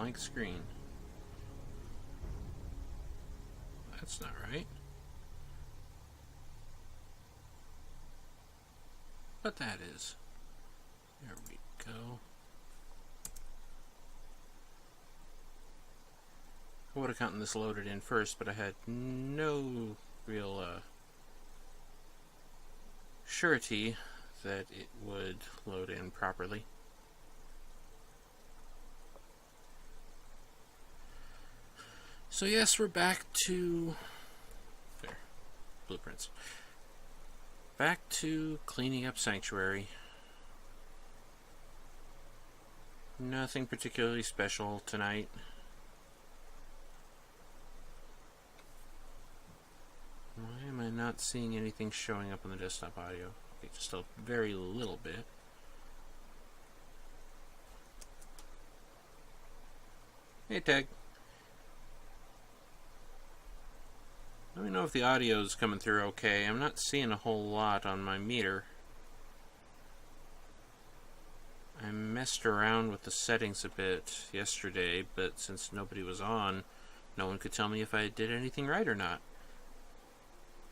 blank screen. That's not right. But that is. There we go. I would have gotten this loaded in first, but I had no real surety that it would load in properly. So yes, we're back to there, blueprints. Back to cleaning up Sanctuary. Nothing particularly special tonight. Why am I not seeing anything showing up on the desktop audio? Okay, just a very little bit. Hey, Tag. Let me know if the audio is coming through okay. I'm not seeing a whole lot on my meter. I messed around with the settings a bit yesterday, but since nobody was on, no one could tell me if I did anything right or not.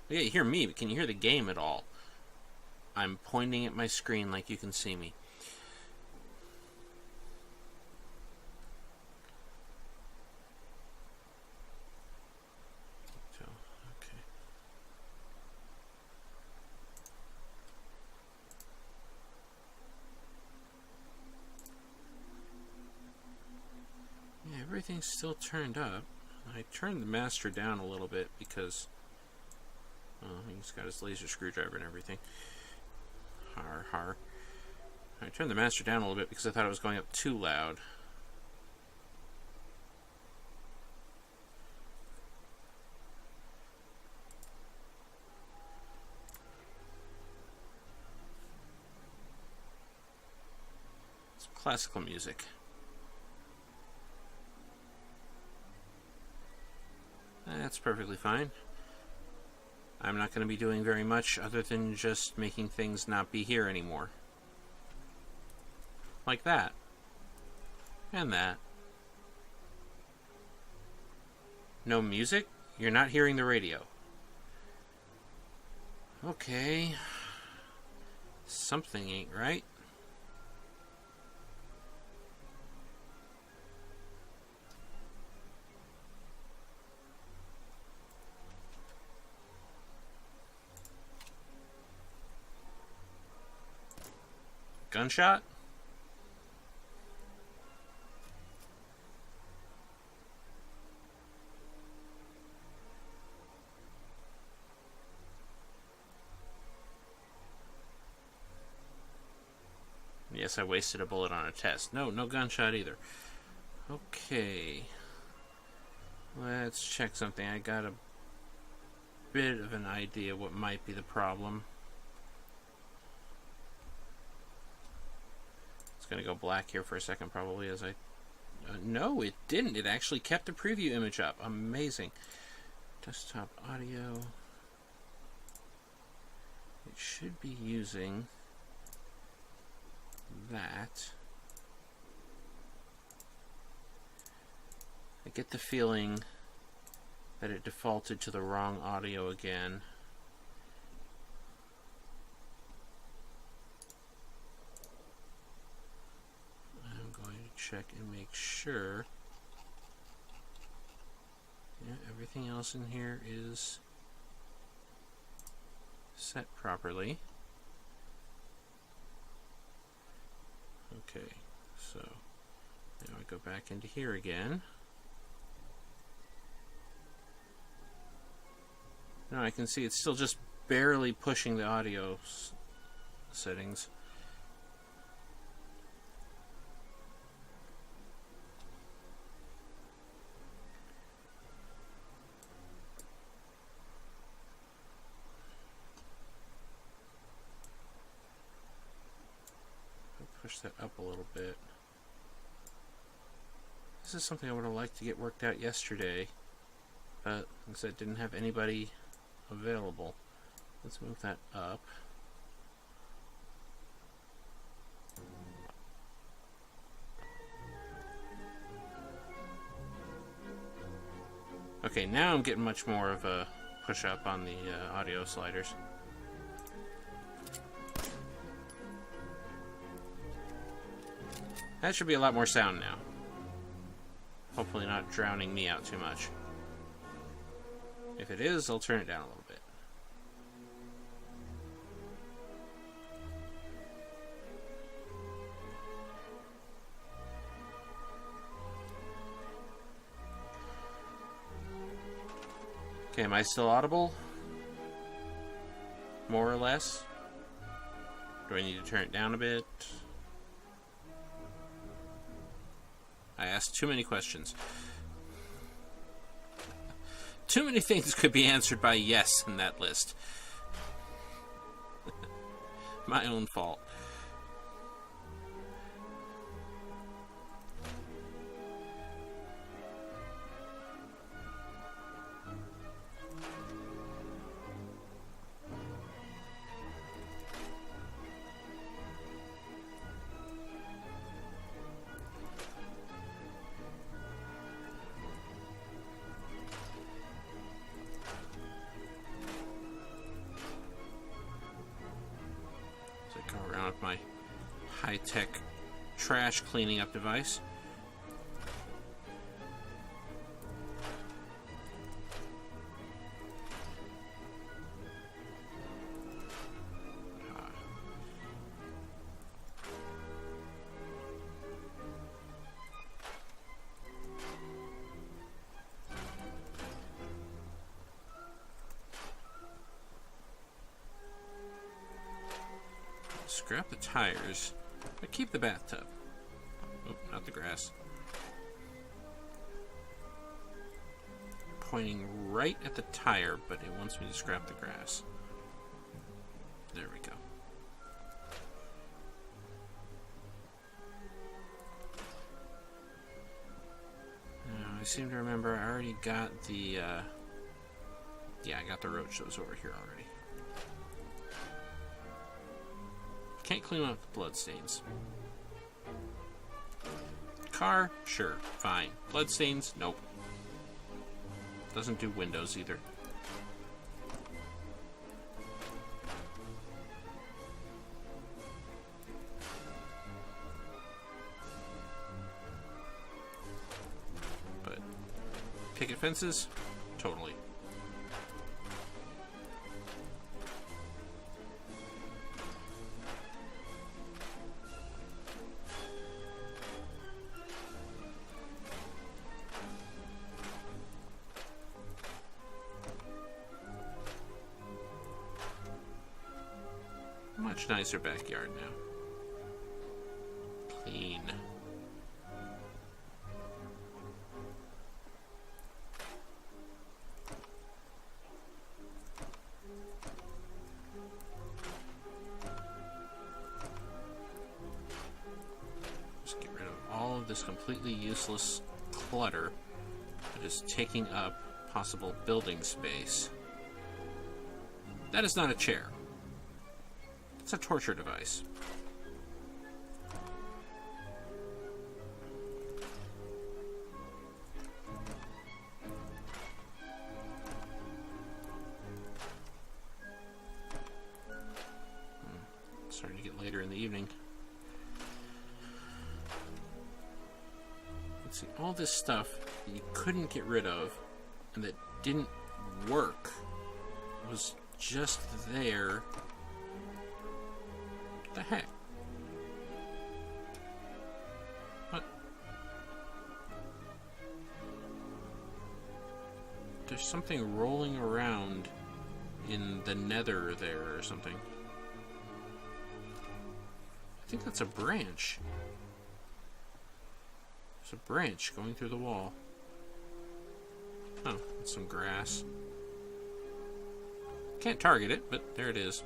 Yeah, you hear me, but can you hear the game at all? I'm pointing at my screen like you can see me. So, okay. Yeah, everything's still turned up. I turned the master down a little bit because he's got his laser screwdriver and everything. Har. I turned the master down a little bit because I thought it was going up too loud. Some classical music. That's perfectly fine. I'm not going to be doing very much other than just making things not be here anymore. Like that. And that. No music? You're not hearing the radio. Okay. Something ain't right. Gunshot? Yes, I wasted a bullet on a test. No gunshot either. Okay. Let's check something. I got a bit of an idea what might be the problem. It's going to go black here for a second probably as I... no, it didn't. It actually kept the preview image up. Amazing. Desktop audio. It should be using that. I get the feeling that it defaulted to the wrong audio again. I'm going to check and make sure. Yeah, everything else in here is set properly. Okay, so now I go back into here again. Now I can see it's still just barely pushing the audio settings. Push that up a little bit. This is something I would have liked to get worked out yesterday, but like I said, didn't have anybody available. Let's move that up. Okay, now I'm getting much more of a push up on the audio sliders. That should be a lot more sound now. Hopefully not drowning me out too much. If it is, I'll turn it down a little bit. Okay, am I still audible? More or less? Do I need to turn it down a bit? I asked too many questions. Too many things could be answered by yes in that list. My own fault. Go around with my high-tech trash cleaning up device. Scrap the tires, but keep the bathtub. Oh, not the grass. Pointing right at the tire, but it wants me to scrap the grass. There we go. Now, I seem to remember I already got the, yeah, I got the roadshows over here already. Can't clean up the bloodstains. Car? Sure, fine. Bloodstains? Nope. Doesn't do windows either. But picket fences? Totally. Much nicer backyard now. Clean. Just get rid of all of this completely useless clutter that is taking up possible building space. That is not a chair. It's a torture device. Starting to get later in the evening. Let's see, all this stuff that you couldn't get rid of and that didn't work was just there. What the heck? What? There's something rolling around in the nether there or something. I think that's a branch. There's a branch going through the wall. Oh, that's some grass. Can't target it, but there it is.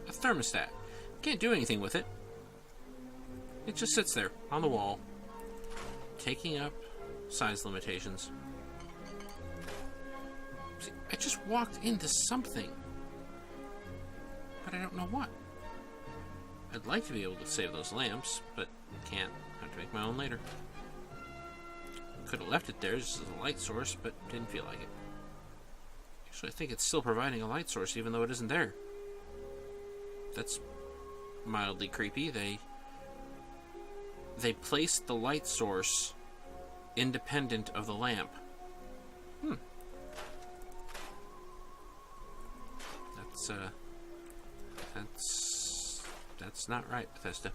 A thermostat. Can't do anything with it. It just sits there on the wall, taking up size limitations. See, I just walked into something, but I don't know what. I'd like to be able to save those lamps, but can't. Have to make my own later. Could have left it there just as a light source, but didn't feel like it. Actually, I think it's still providing a light source even though it isn't there. That's mildly creepy. They placed the light source independent of the lamp. That's not right, Bethesda.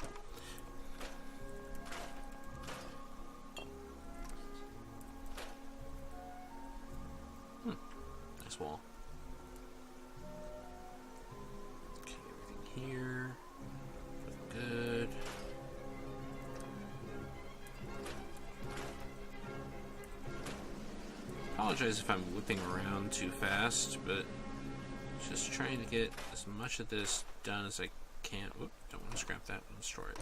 Nice wall. Okay, everything here. Good. Apologize if I'm whipping around too fast, but just trying to get as much of this done as I can. Whoop, don't want to scrap that and store it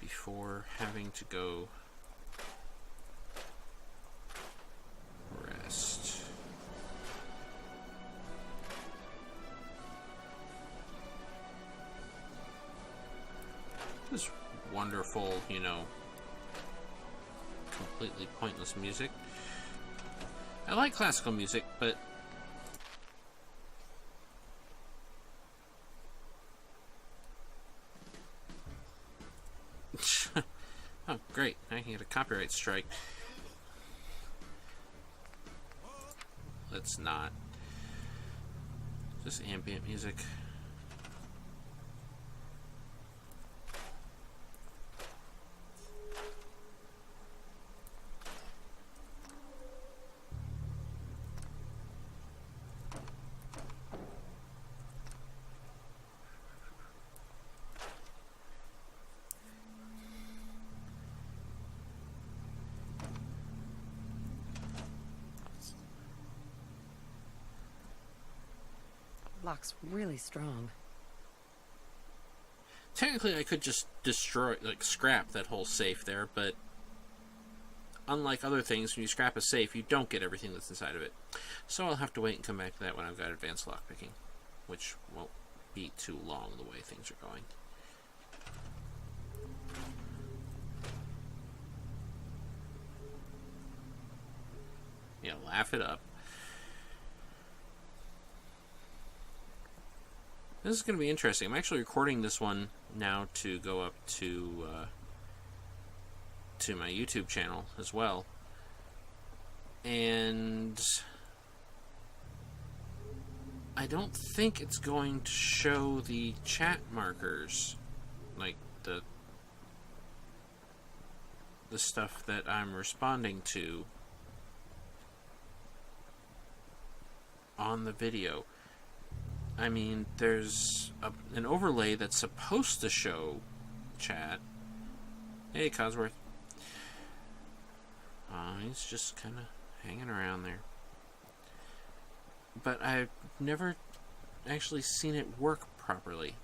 before having to go rest. This wonderful, completely pointless music. I like classical music, but oh, great. I can get a copyright strike. Let's not. Just ambient music. Lock's really strong. Technically, I could just destroy, scrap that whole safe there, but unlike other things, when you scrap a safe, you don't get everything that's inside of it. So I'll have to wait and come back to that when I've got advanced lockpicking, which won't be too long the way things are going. Yeah, laugh it up. This is going to be interesting. I'm actually recording this one now to go up to my YouTube channel as well. And I don't think it's going to show the chat markers, like the stuff that I'm responding to on the video. I mean, there's an overlay that's supposed to show chat. Hey, Cosworth. He's just kind of hanging around there. But I've never actually seen it work properly.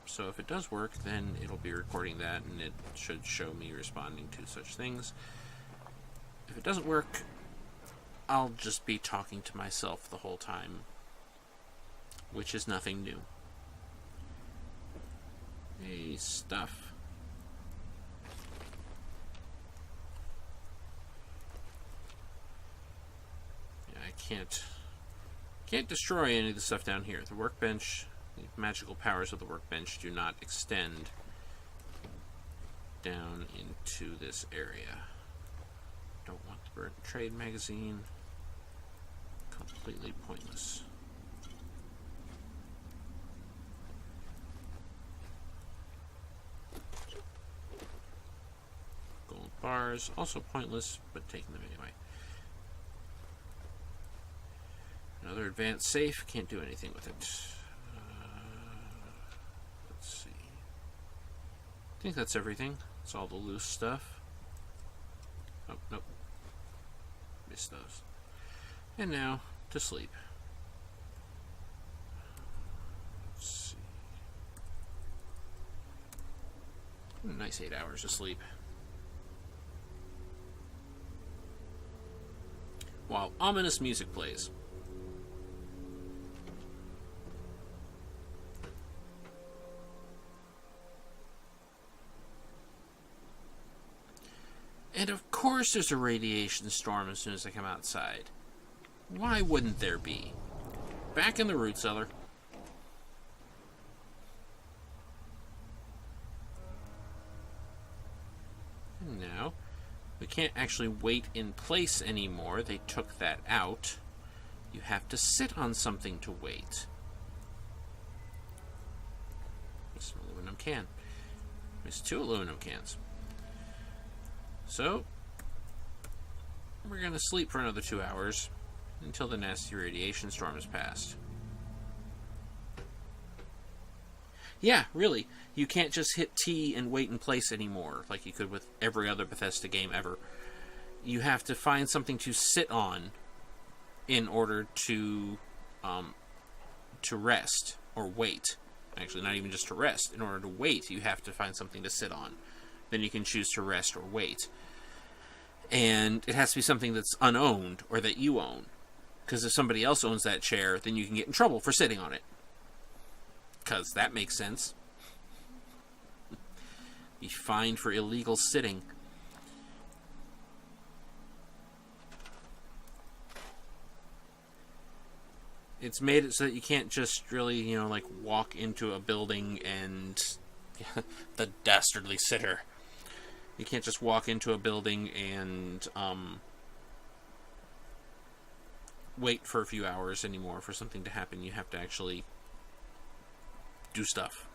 So if it does work, then it'll be recording that, and it should show me responding to such things. If it doesn't work, I'll just be talking to myself the whole time, which is nothing new. Hey, stuff. Yeah, I can't destroy any of the stuff down here. The workbench, the magical powers of the workbench do not extend down into this area. Don't want the burnt trade magazine. Completely pointless. Gold bars, also pointless, but taking them anyway. Another advanced safe, can't do anything with it. Let's see. I think that's everything. That's all the loose stuff. Oh, nope. Missed those. And now, to sleep. Let's see. Nice 8 hours of sleep. While ominous music plays. And of course there's a radiation storm as soon as I come outside. Why wouldn't there be? Back in the root cellar. And now, we can't actually wait in place anymore. They took that out. You have to sit on something to wait. There's an aluminum can. There's 2 aluminum cans. So, we're going to sleep for another 2 hours until the nasty radiation storm has passed. Yeah, really. You can't just hit T and wait in place anymore like you could with every other Bethesda game ever. You have to find something to sit on in order to rest or wait. Actually, not even just to rest. In order to wait, you have to find something to sit on. Then you can choose to rest or wait. And it has to be something that's unowned or that you own. Because if somebody else owns that chair, then you can get in trouble for sitting on it. Because that makes sense. Be fined for illegal sitting. It's made it so that you can't just really, like walk into a building and the dastardly sitter. You can't just walk into a building and wait for a few hours anymore for something to happen. You have to actually do stuff.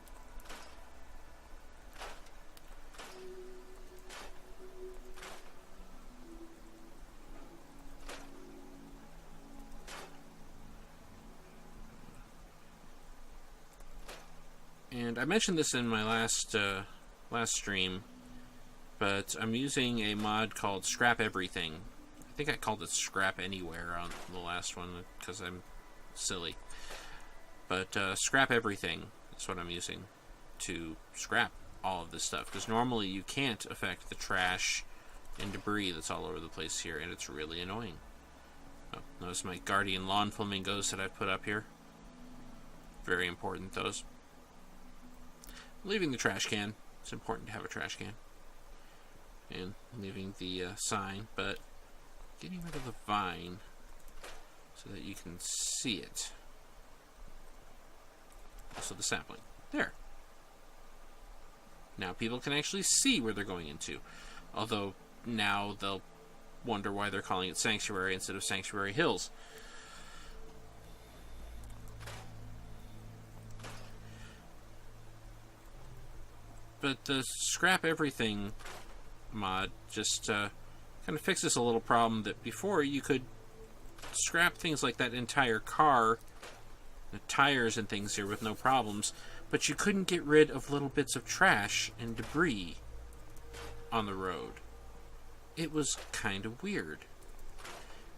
And I mentioned this in my last stream, but I'm using a mod called Scrap Everything. I think I called it Scrap Anywhere on the last one because I'm silly. But Scrap Everything is what I'm using to scrap all of this stuff. Because normally you can't affect the trash and debris that's all over the place here, and it's really annoying. Oh, notice my Guardian Lawn Flamingos that I've put up here. Very important, those. Leaving the trash can. It's important to have a trash can. And leaving the sign, but getting rid of the vine so that you can see it. Also the sapling. There. Now people can actually see where they're going into. Although now they'll wonder why they're calling it Sanctuary instead of Sanctuary Hills. But the Scrap Everything mod just kind of fixes a little problem that before you could scrap things like that entire car, the tires and things here with no problems, but you couldn't get rid of little bits of trash and debris on the road. It was kind of weird.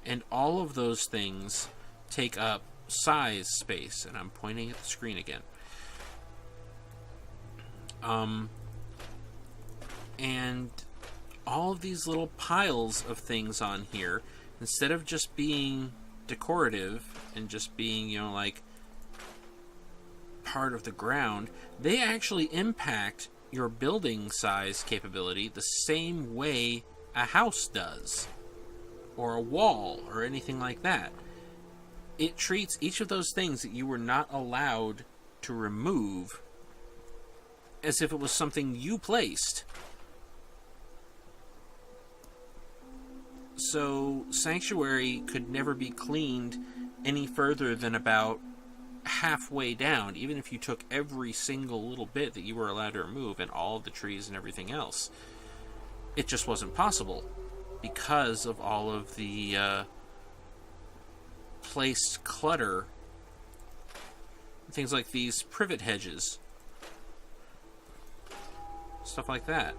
And all of those things take up size space, and I'm pointing at the screen again. And all of these little piles of things on here, instead of just being decorative and just being, like part of the ground, they actually impact your building size capability the same way a house does, or a wall, or anything like that. It treats each of those things that you were not allowed to remove as if it was something you placed. So Sanctuary could never be cleaned any further than about halfway down, even if you took every single little bit that you were allowed to remove and all of the trees and everything else. It just wasn't possible because of all of the placed clutter. Things like these privet hedges. Stuff like that.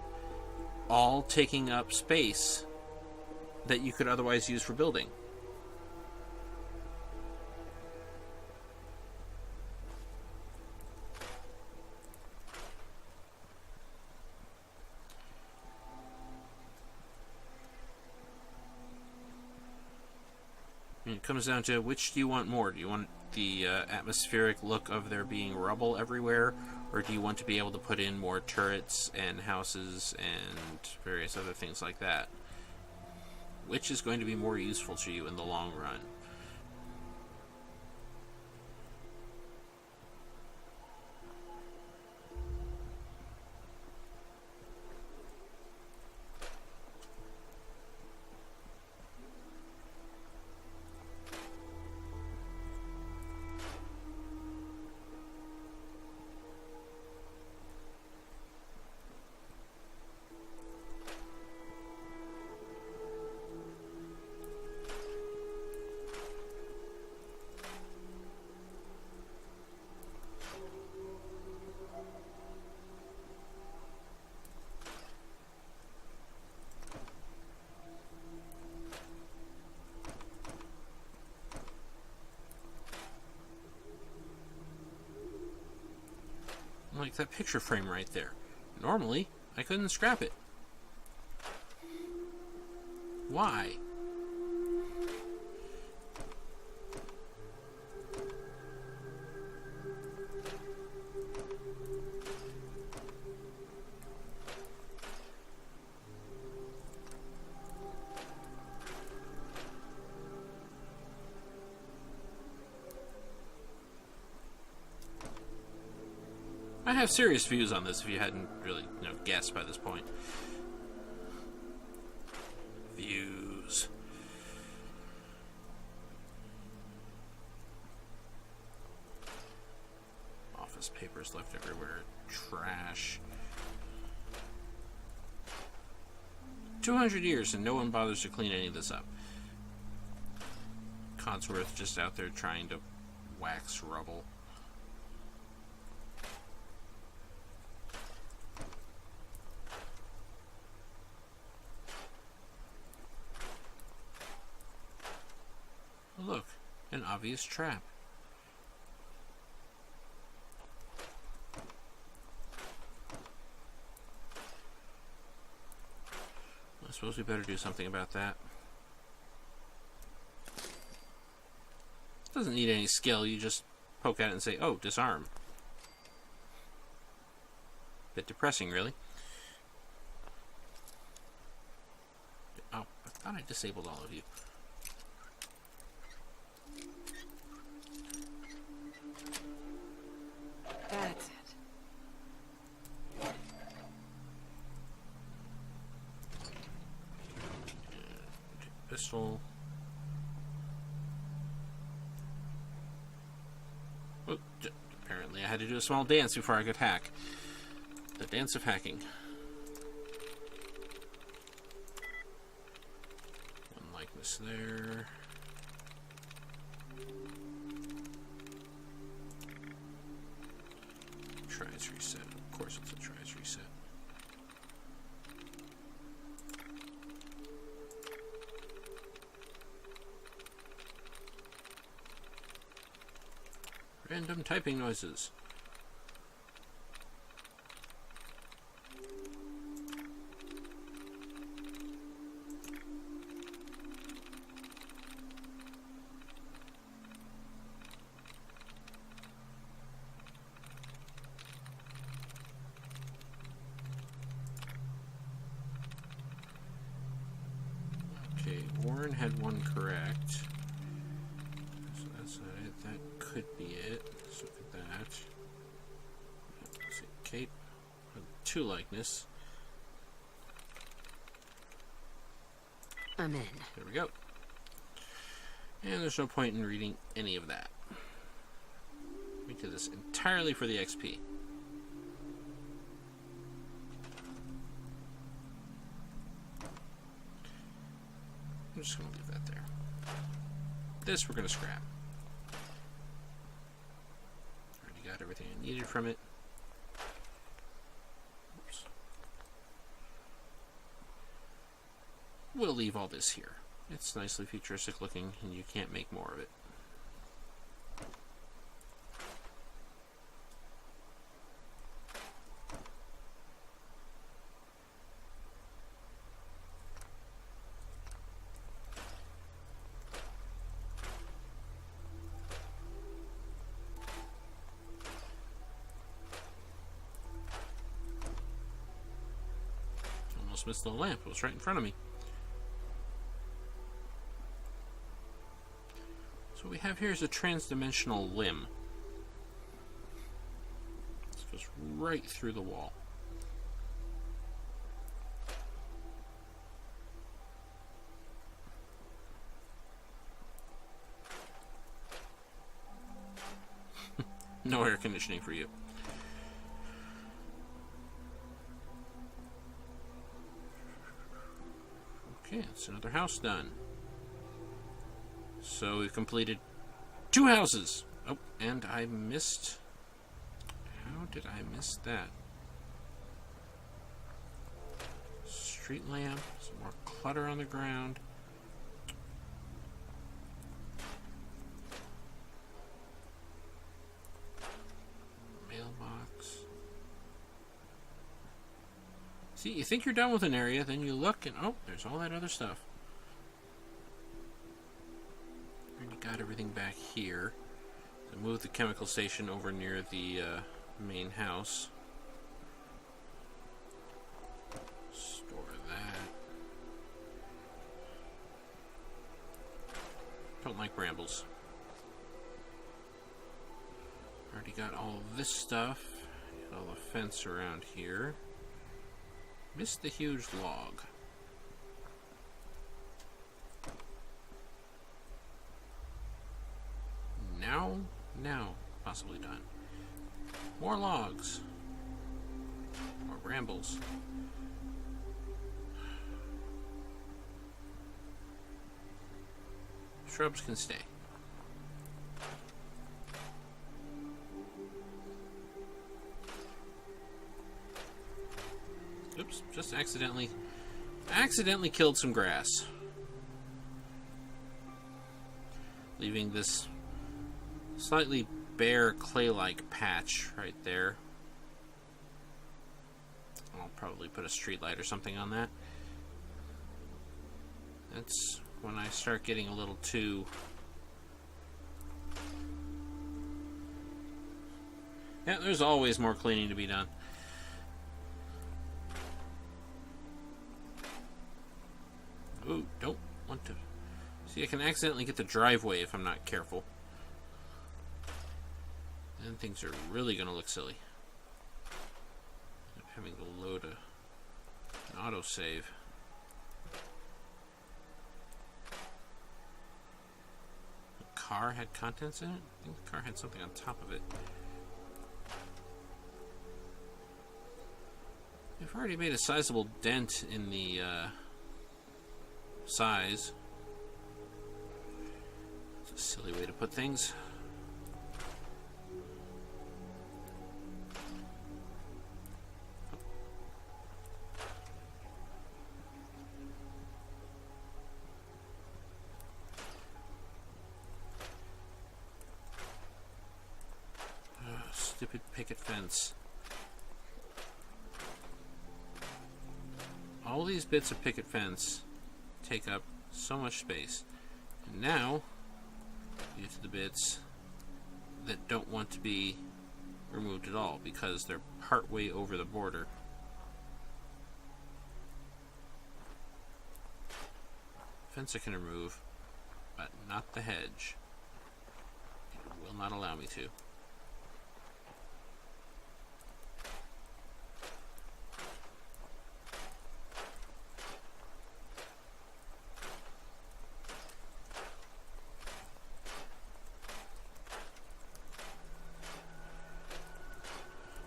All taking up space that you could otherwise use for building. And it comes down to which do you want more? Do you want the atmospheric look of there being rubble everywhere, or do you want to be able to put in more turrets and houses and various other things like that? Which is going to be more useful to you in the long run? Like that picture frame right there. Normally, I couldn't scrap it. Why? I have serious views on this if you hadn't really, guessed by this point. Views. Office papers left everywhere. Trash. 200 years and no one bothers to clean any of this up. Codsworth just out there trying to wax rubble. Look, an obvious trap. I suppose we better do something about that. Doesn't need any skill, you just poke at it and say, oh, disarm. Bit depressing, really. Oh, I thought I disabled all of you. That's it. Pistol. Oh, apparently I had to do a small dance before I could hack. The dance of hacking. One likeness there. Tries reset. Of course it's a tries reset. Random typing noises. Okay, Warren had one correct. So that's it. That could be it. Let's look at that. Let's see, Cape. Two likeness. I'm in. There we go. And there's no point in reading any of that. We did this entirely for the XP. I'm just going to leave that there. This we're going to scrap. Already got everything I needed from it. Oops. We'll leave all this here. It's nicely futuristic looking, and you can't make more of it. Must miss the lamp. It was right in front of me. So what we have here is a trans-dimensional limb. This goes right through the wall. No air conditioning for you. Okay, that's another house done. So we've completed 2 houses. Oh, and I missed... How did I miss that? Street lamp, some more clutter on the ground. Mailbox. See, you think you're done with an area, then you look and oh, there's all that other stuff. Already got everything back here. So move the chemical station over near the main house. Store that. Don't like brambles. Already got all this stuff. Got all the fence around here. Missed the huge log. Now, possibly done. More logs. More brambles. Shrubs can stay. Oops, just accidentally killed some grass. Leaving this slightly bare clay-like patch right there. I'll probably put a street light or something on that. That's when I start getting a little too... Yeah, there's always more cleaning to be done. Ooh, don't want to... See, I can accidentally get the driveway if I'm not careful. Then things are really going to look silly. I'm having to load an autosave. The car had contents in it? I think the car had something on top of it. I've already made a sizable dent in the size. It's a silly way to put things. Stupid picket fence. All these bits of picket fence take up so much space. And now, you get to the bits that don't want to be removed at all because they're partway over the border. Fence I can remove, but not the hedge. It will not allow me to.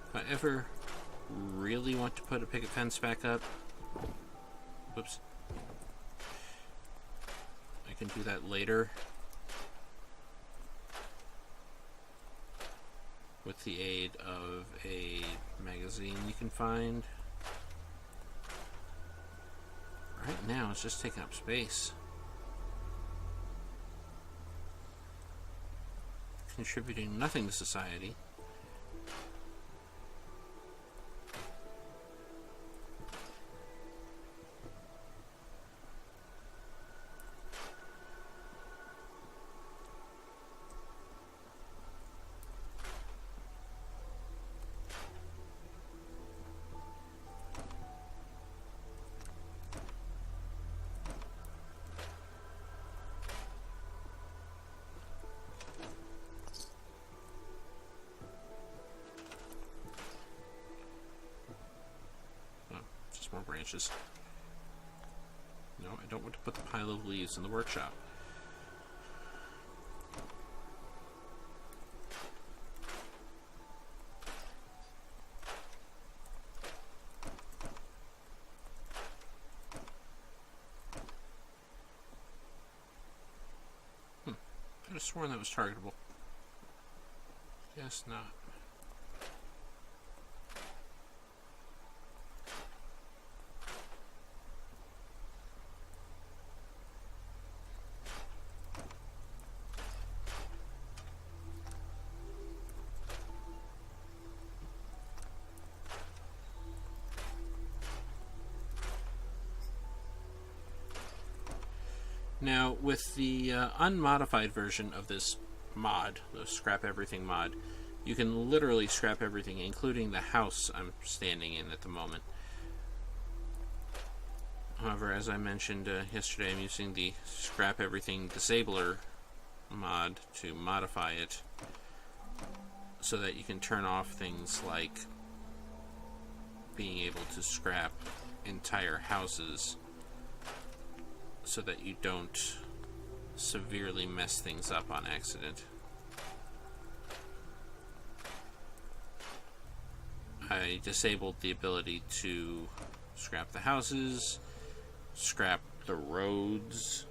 If I ever really want to put a picket fence back up, whoops, I can do that later with the aid of a magazine you can find. Right now it's just taking up space, contributing nothing to society. branches. No, I don't want to put the pile of leaves in the workshop. I could have sworn that was targetable. Guess not. Now, with the unmodified version of this mod, the Scrap Everything mod, you can literally scrap everything, including the house I'm standing in at the moment. However, as I mentioned yesterday, I'm using the Scrap Everything Disabler mod to modify it so that you can turn off things like being able to scrap entire houses so that you don't severely mess things up on accident. I disabled the ability to scrap the houses, scrap the roads,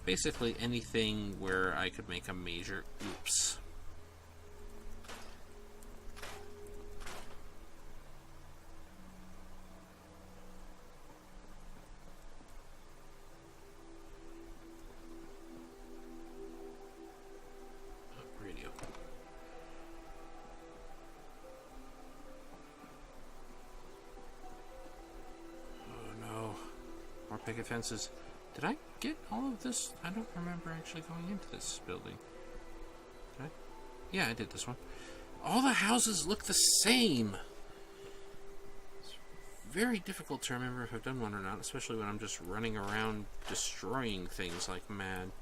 basically anything where I could make a major oops. Radio. Oh no. More picket fences. Did I get all of this? I don't remember actually going into this building. Did I? Yeah, I did this one. All the houses look the same. It's very difficult to remember if I've done one or not, especially when I'm just running around destroying things like mad.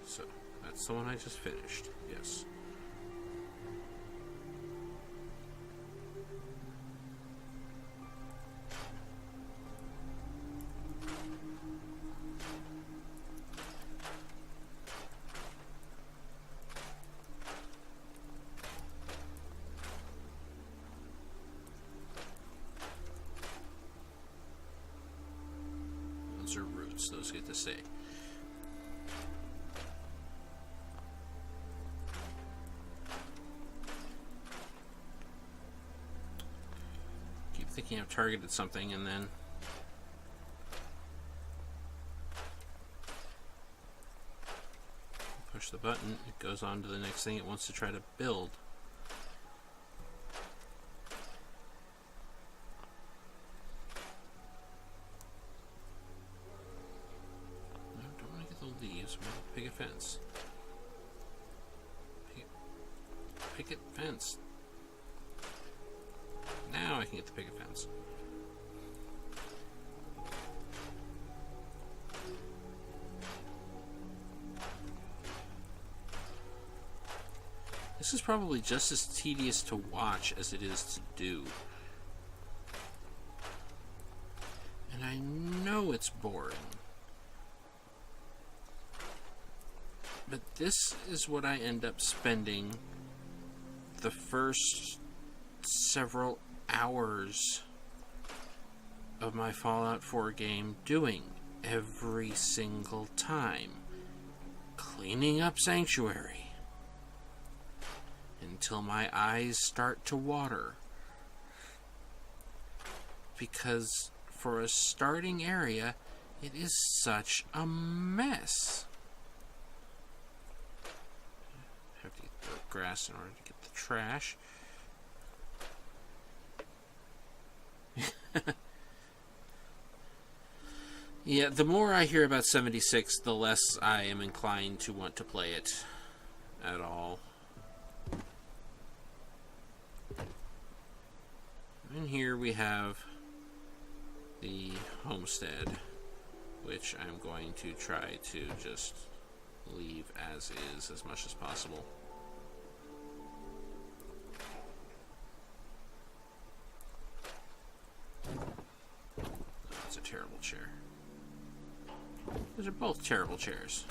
So, that's the one I just finished, yes. Those are roots, those get to stay. Thinking I've targeted something and then push the button, it goes on to the next thing it wants to try to build. No, don't want to get the leaves, I want to picket fence. Picket fence. Now I can get the picket fence. This is probably just as tedious to watch as it is to do. And I know it's boring. But this is what I end up spending the first several hours of my Fallout 4 game doing every single time. Cleaning up Sanctuary until my eyes start to water. Because for a starting area, it is such a mess. I have to get the grass in order to get the trash. Yeah, the more I hear about 76, the less I am inclined to want to play it at all. And here we have the homestead, which I'm going to try to just leave as is as much as possible. That's a terrible chair. Those are both terrible chairs.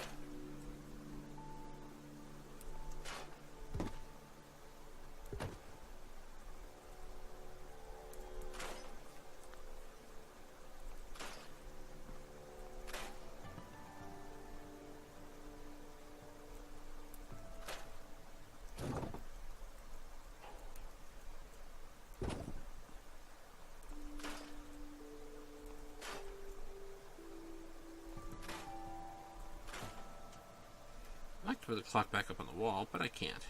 I'd like to put the clock back up on the wall, but I can't.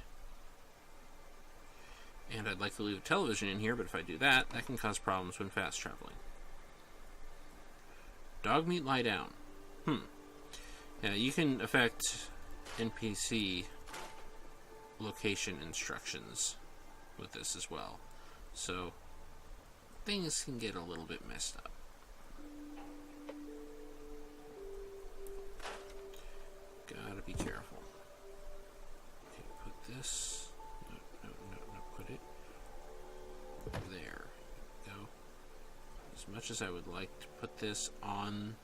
And I'd like to leave a television in here, but if I do that, that can cause problems when fast traveling. Dog meat lie down. Yeah, you can affect NPC location instructions with this as well. So, things can get a little bit messed up. Gotta be careful. Okay, put this. No, put it there. Go. As much as I would like to put this on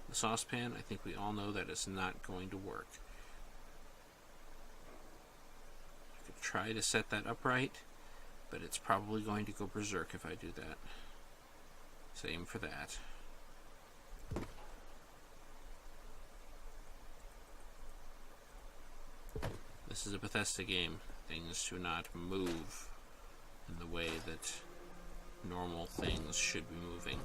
the saucepan, I think we all know that it's not going to work. I could try to set that upright, but it's probably going to go berserk if I do that. Same for that. This is a Bethesda game. Things do not move in the way that normal things should be moving.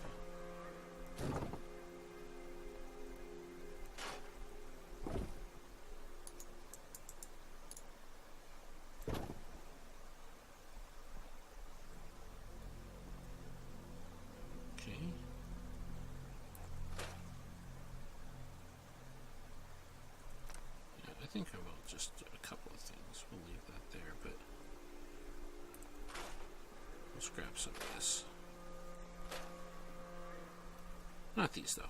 Okay. Yeah, I think I will just do a couple of things. We'll leave that there, but we'll scrap some of this. Not these, though.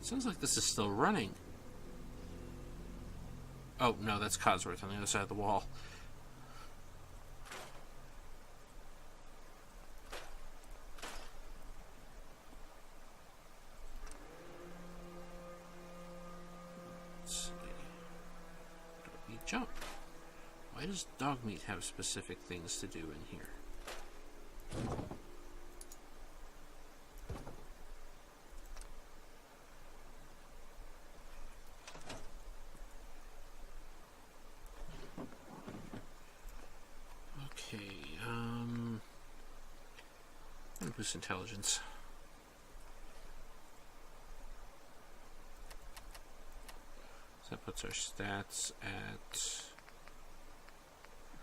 Sounds like this is still running. Oh, no, that's Codsworth on the other side of the wall. Let's see. Dogmeat jump. Why does Dogmeat have specific things to do in here? Boost intelligence. So that puts our stats at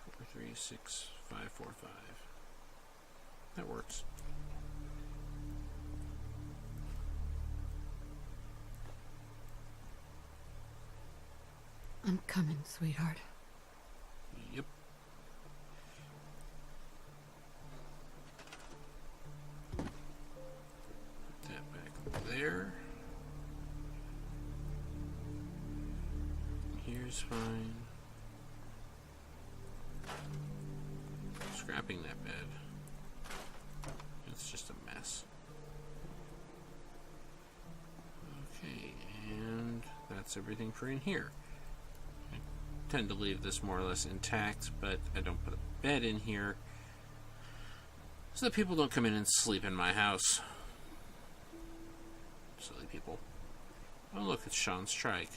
436,545. That works. I'm coming, sweetheart. Yep. There. Here's fine. Scrapping that bed. It's just a mess. Okay, and that's everything for in here. I tend to leave this more or less intact, but I don't put a bed in here so that people don't come in and sleep in my house. Silly people. Oh look, it's Sean Strike.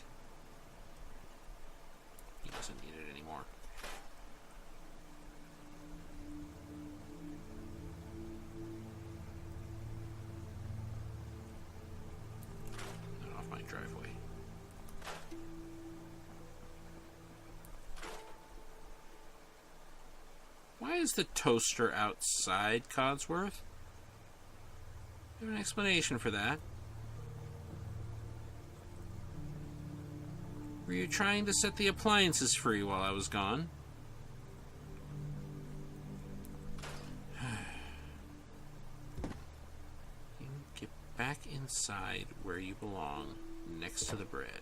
He doesn't need it anymore. Not off my driveway. Why is the toaster outside, Codsworth? I have an explanation for that. Were you trying to set the appliances free while I was gone? You get back inside where you belong, next to the bread.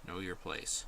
Know your place.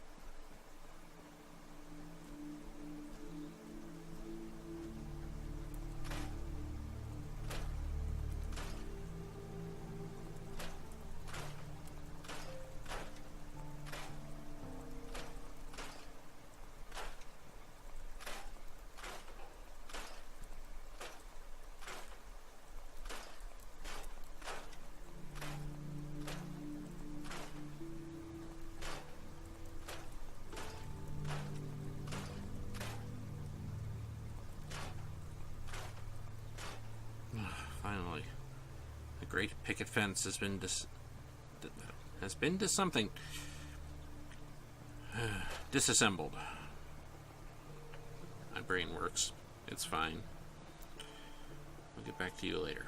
Finally, the great picket fence has been something disassembled. My brain works. It's fine. I'll get back to you later.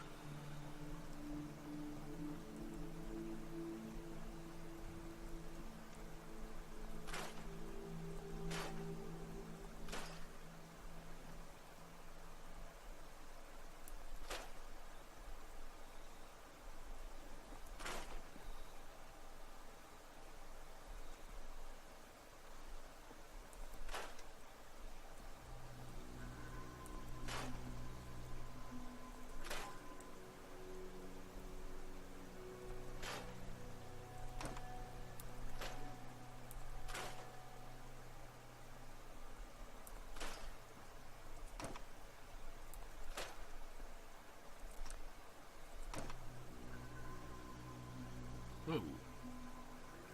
Whoa.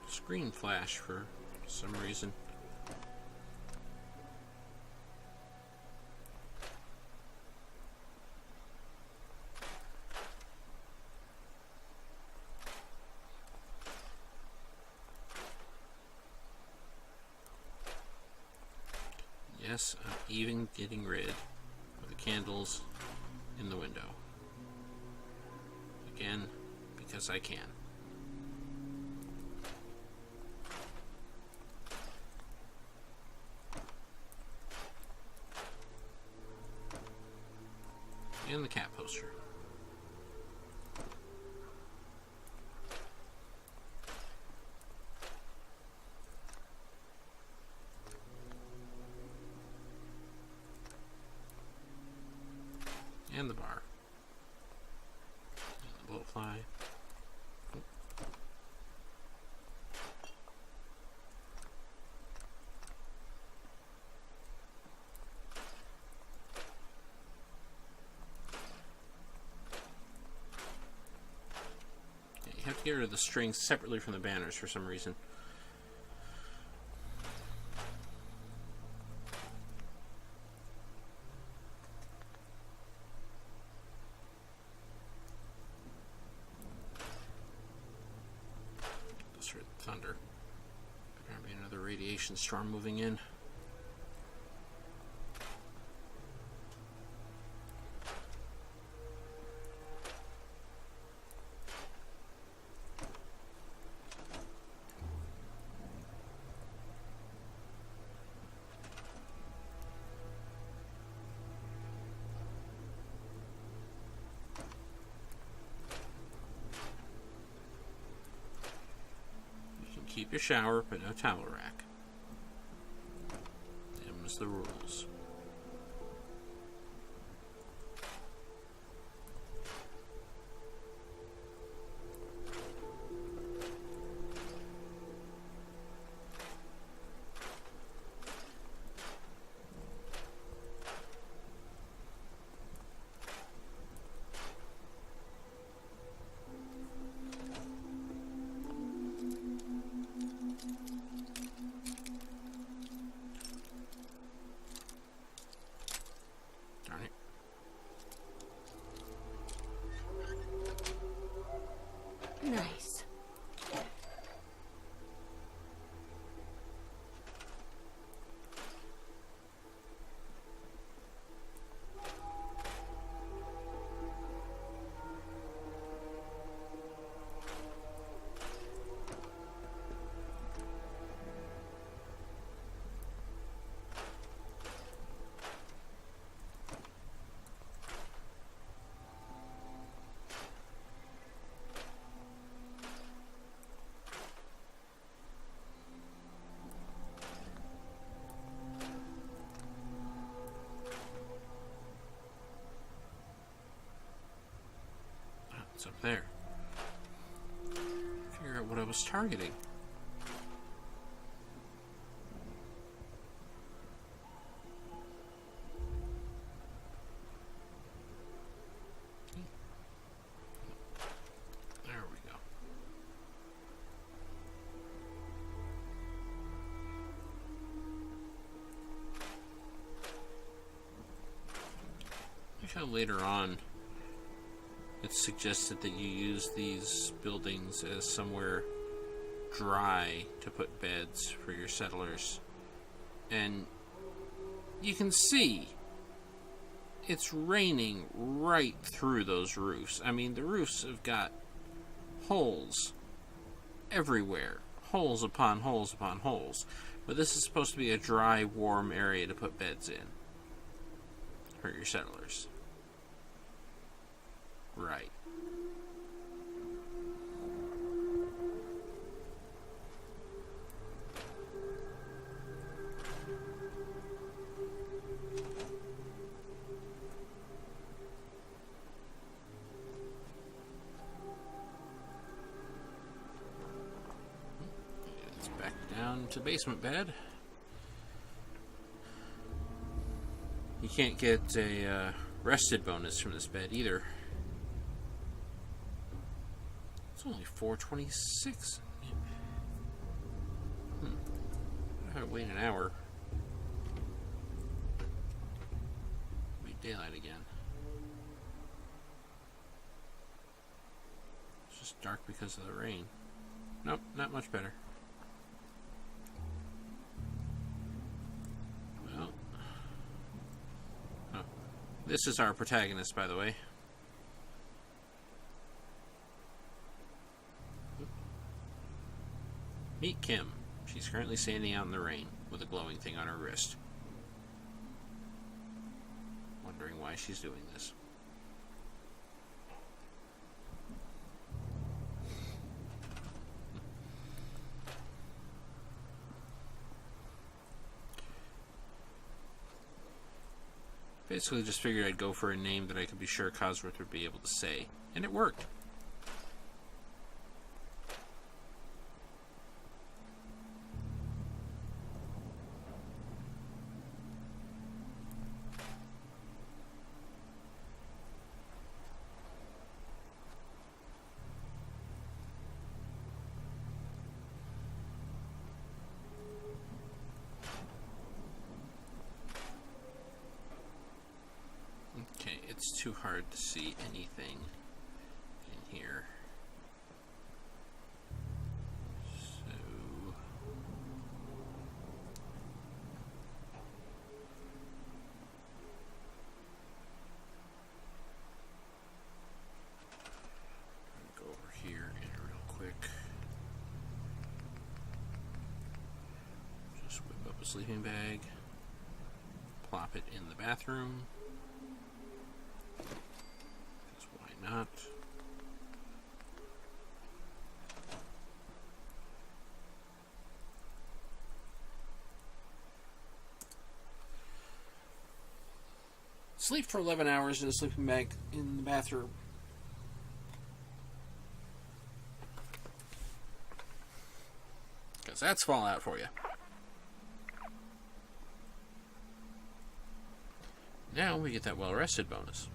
Screen flash for some reason. Yes, I'm even getting rid of the candles in the window. Again, because I can. And the cat poster. And the bar. And the blowfly. You have to get rid of the strings separately from the banners for some reason. Just heard thunder. There's gonna be another radiation storm moving in. Keep your shower, but no towel rack. Them's the rules. up there. Figure out what I was targeting. There we go. I think how later on it's suggested that you use these buildings as somewhere dry to put beds for your settlers. And you can see it's raining right through those roofs. I mean, the roofs have got holes everywhere. Holes upon holes upon holes. But this is supposed to be a dry, warm area to put beds in for your settlers. Right. It's back down to basement bed. You can't get a rested bonus from this bed either. It's only 4:26. I gotta wait an hour. It'll be daylight again. It's just dark because of the rain. Nope, not much better. Well, oh, this is our protagonist, by the way. Meet Kim. She's currently standing out in the rain with a glowing thing on her wrist. Wondering why she's doing this. Basically just figured I'd go for a name that I could be sure Cosworth would be able to say. And it worked. Okay, it's too hard to see anything in here. So go over here and real quick. Just whip up a sleeping bag, plop it in the bathroom. Not. Sleep for 11 hours in a sleeping bag in the bathroom. Because that's Fallout for you. Now we get that well-rested bonus.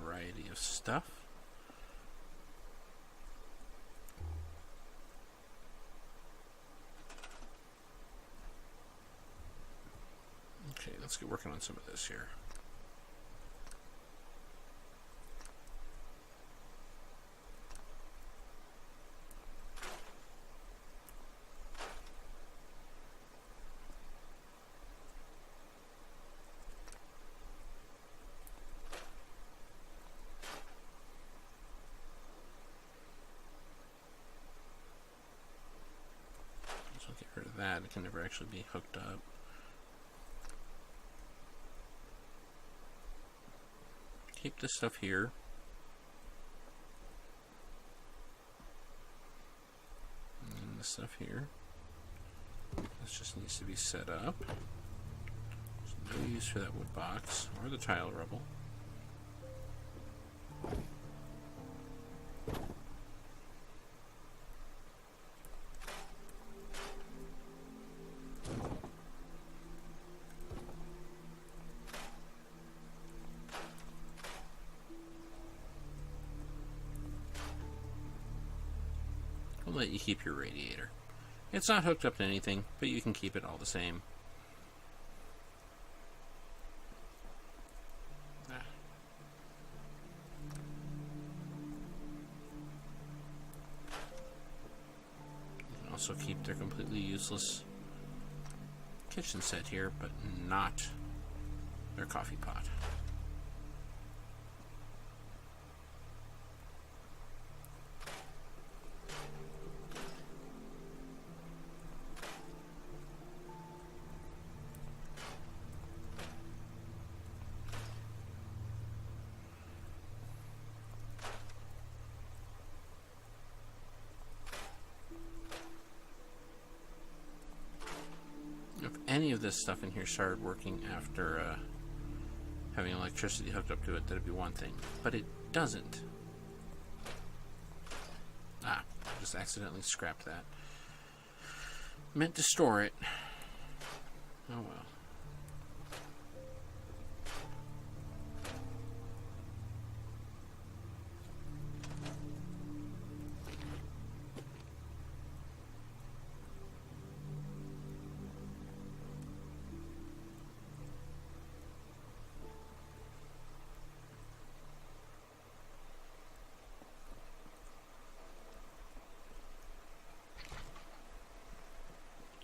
Variety of stuff. let's get working on some of this here. So get rid of that. It can never actually be hooked up. Keep this stuff here. And then this stuff here. This just needs to be set up. There's no use for that wood box or the tile rubble. We'll let you keep your radiator. It's not hooked up to anything, but you can keep it all the same. You can also keep their completely useless kitchen set here, but not their coffee pot. If any of this stuff in here started working after having electricity hooked up to it, that'd be one thing. But it doesn't. Ah, just accidentally scrapped that. Meant to store it. Oh well.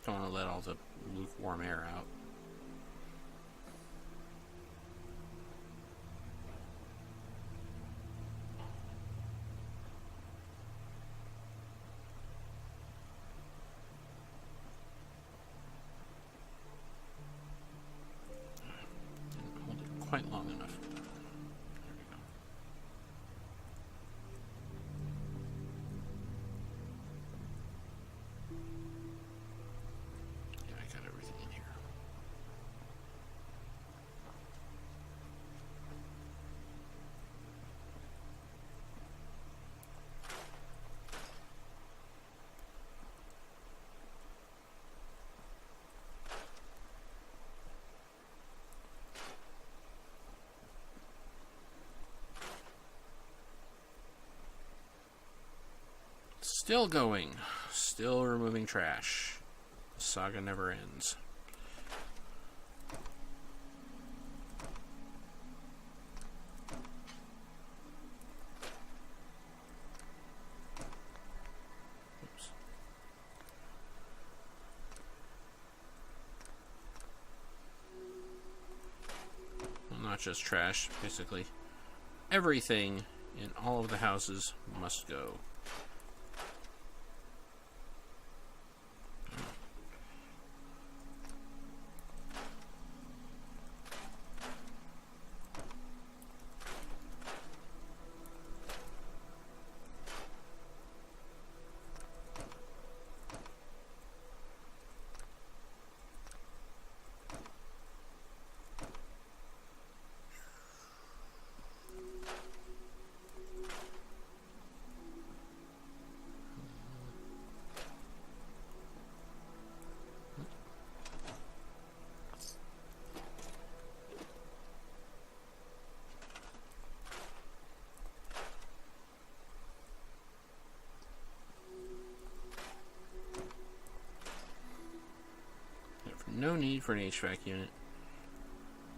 Don't want to let all the lukewarm air out. Didn't hold it quite long enough. There we go. Yeah, I got everything in here. Still going. Still removing trash. The saga never ends. Oops. Well, not just trash, basically. Everything in all of the houses must go. No need for an HVAC unit.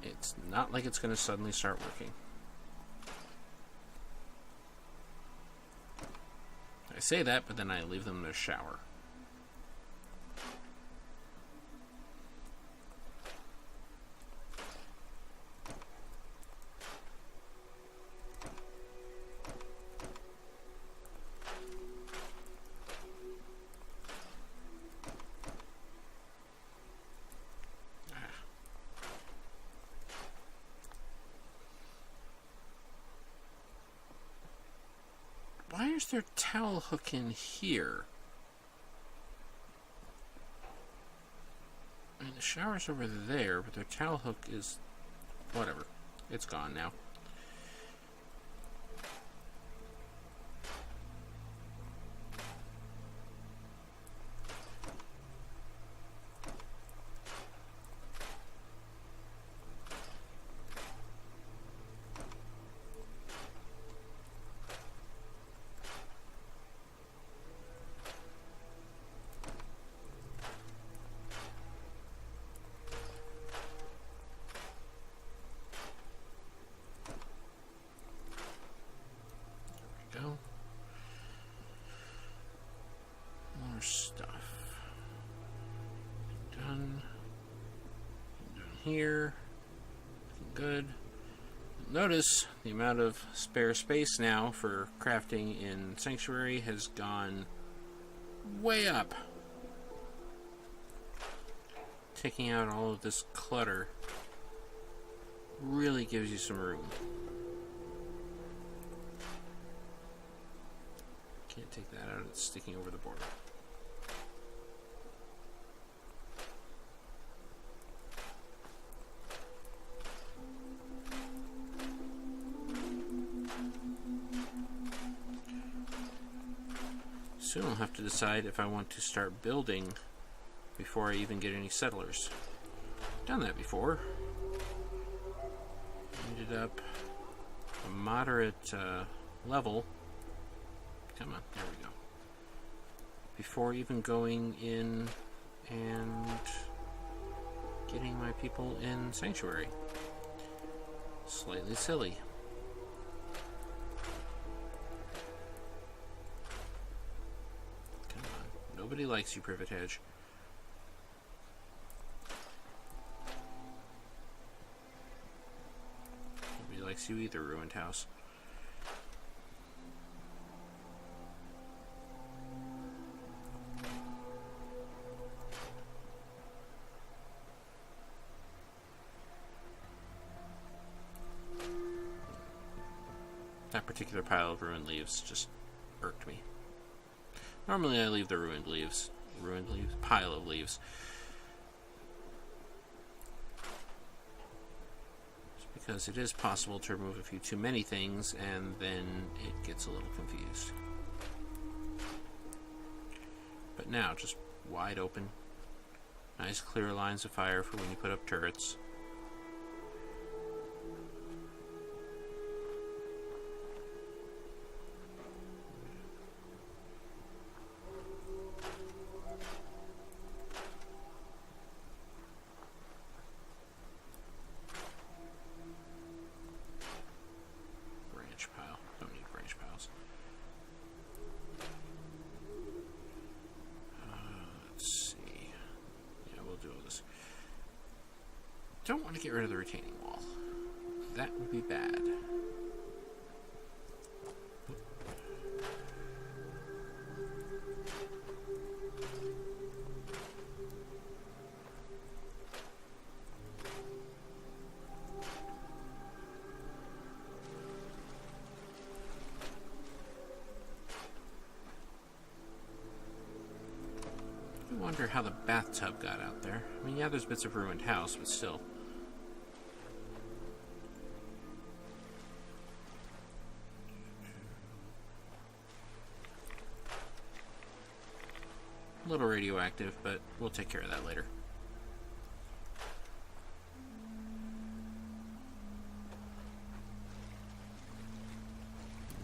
It's not like it's going to suddenly start working. I say that, but then I leave them to shower. Why is there a towel hook in here? I mean, the shower's over there, but their towel hook is... whatever. It's gone now. Go. More stuff. Done. Done here. Good. Notice the amount of spare space now for crafting in Sanctuary has gone way up. Taking out all of this clutter really gives you some room. Can't take that out, it's sticking over the border. Soon I'll have to decide if I want to start building before I even get any settlers. Done that before. Ended up a moderate level. Come on, there we go. Before even going in and getting my people in Sanctuary. Slightly silly. Come on, nobody likes you, Privet Hedge. Nobody likes you either, Ruined House. That particular pile of ruined leaves just irked me. Normally I leave the ruined leaves, pile of leaves. Just because it is possible to remove a few too many things and then it gets a little confused. But now, just wide open. Nice clear lines of fire for when you put up turrets. Don't want to get rid of the retaining wall. That would be bad. I wonder how the bathtub got out there. I mean, yeah, there's bits of ruined house, but still. A little radioactive, but we'll take care of that later.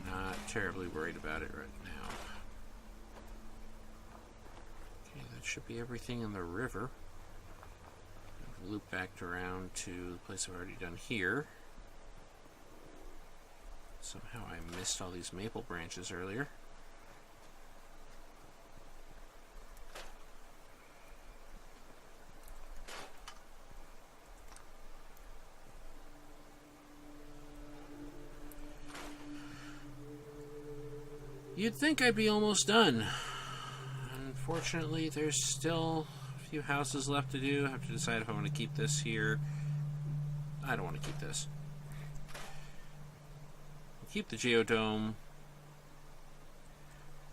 Not terribly worried about it right now. Okay, that should be everything in the river. loop back around to the place I've already done here. Somehow I missed all these maple branches earlier. You'd think I'd be almost done. Unfortunately, there's still a few houses left to do. I have to decide if I want to keep this here. I don't want to keep this. I'll keep the geodome.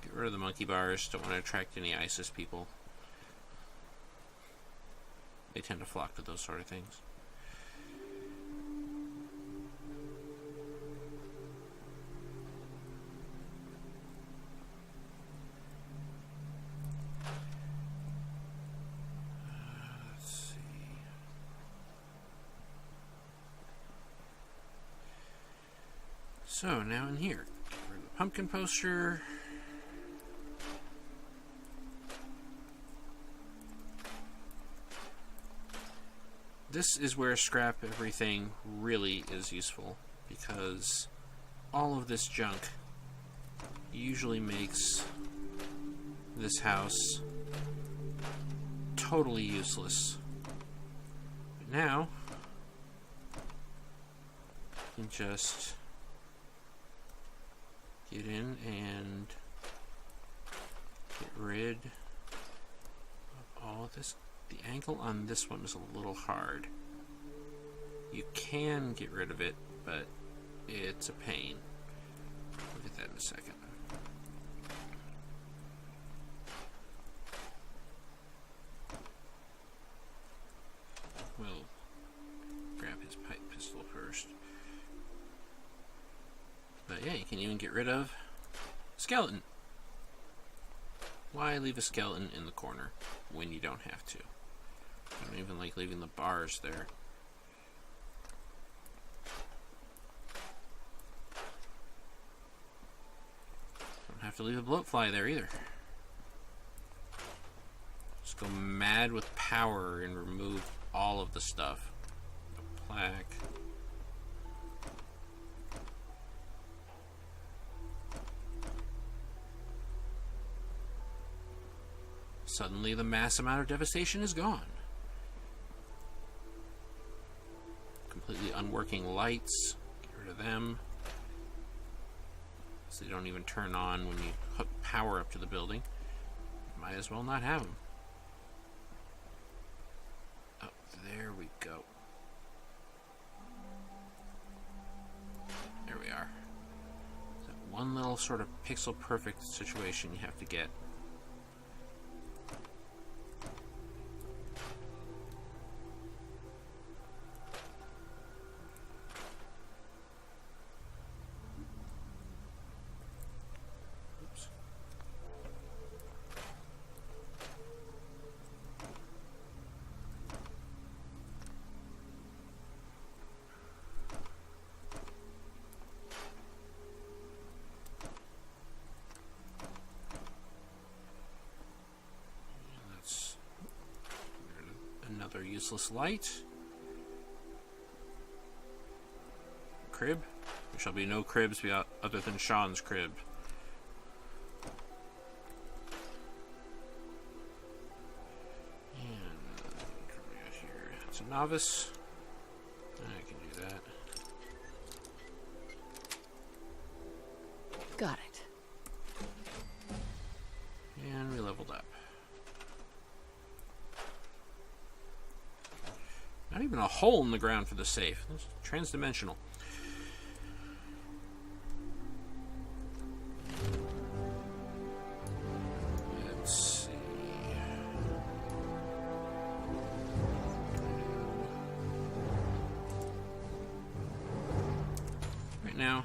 Get rid of the monkey bars. Don't want to attract any ISIS people. They tend to flock to those sort of things. So, now in here, get rid of the pumpkin poster. This is where scrap everything really is useful, because all of this junk usually makes this house totally useless. But now, you can just get in and get rid of all of this. The angle on this one is a little hard. You can get rid of it, but it's a pain. We'll get that in a second. We'll grab his pipe pistol first. But yeah, you can even get rid of skeleton. Why leave a skeleton in the corner when you don't have to? I don't even like leaving the bars there. Don't have to leave a bloatfly there either. Just go mad with power and remove all of the stuff. The plaque. Suddenly the mass amount of devastation is gone. Completely unworking lights. Get rid of them. So they don't even turn on when you hook power up to the building. Might as well not have them. Oh, there we go. There we are. So one little sort of pixel perfect situation you have to get. Another useless light. Crib. There shall be no cribs other than Sean's crib. And what do we got here? It's a novice. I can do that. Got it. And we leveled up. Not even a hole in the ground for the safe. It's transdimensional. Let's see. Right now,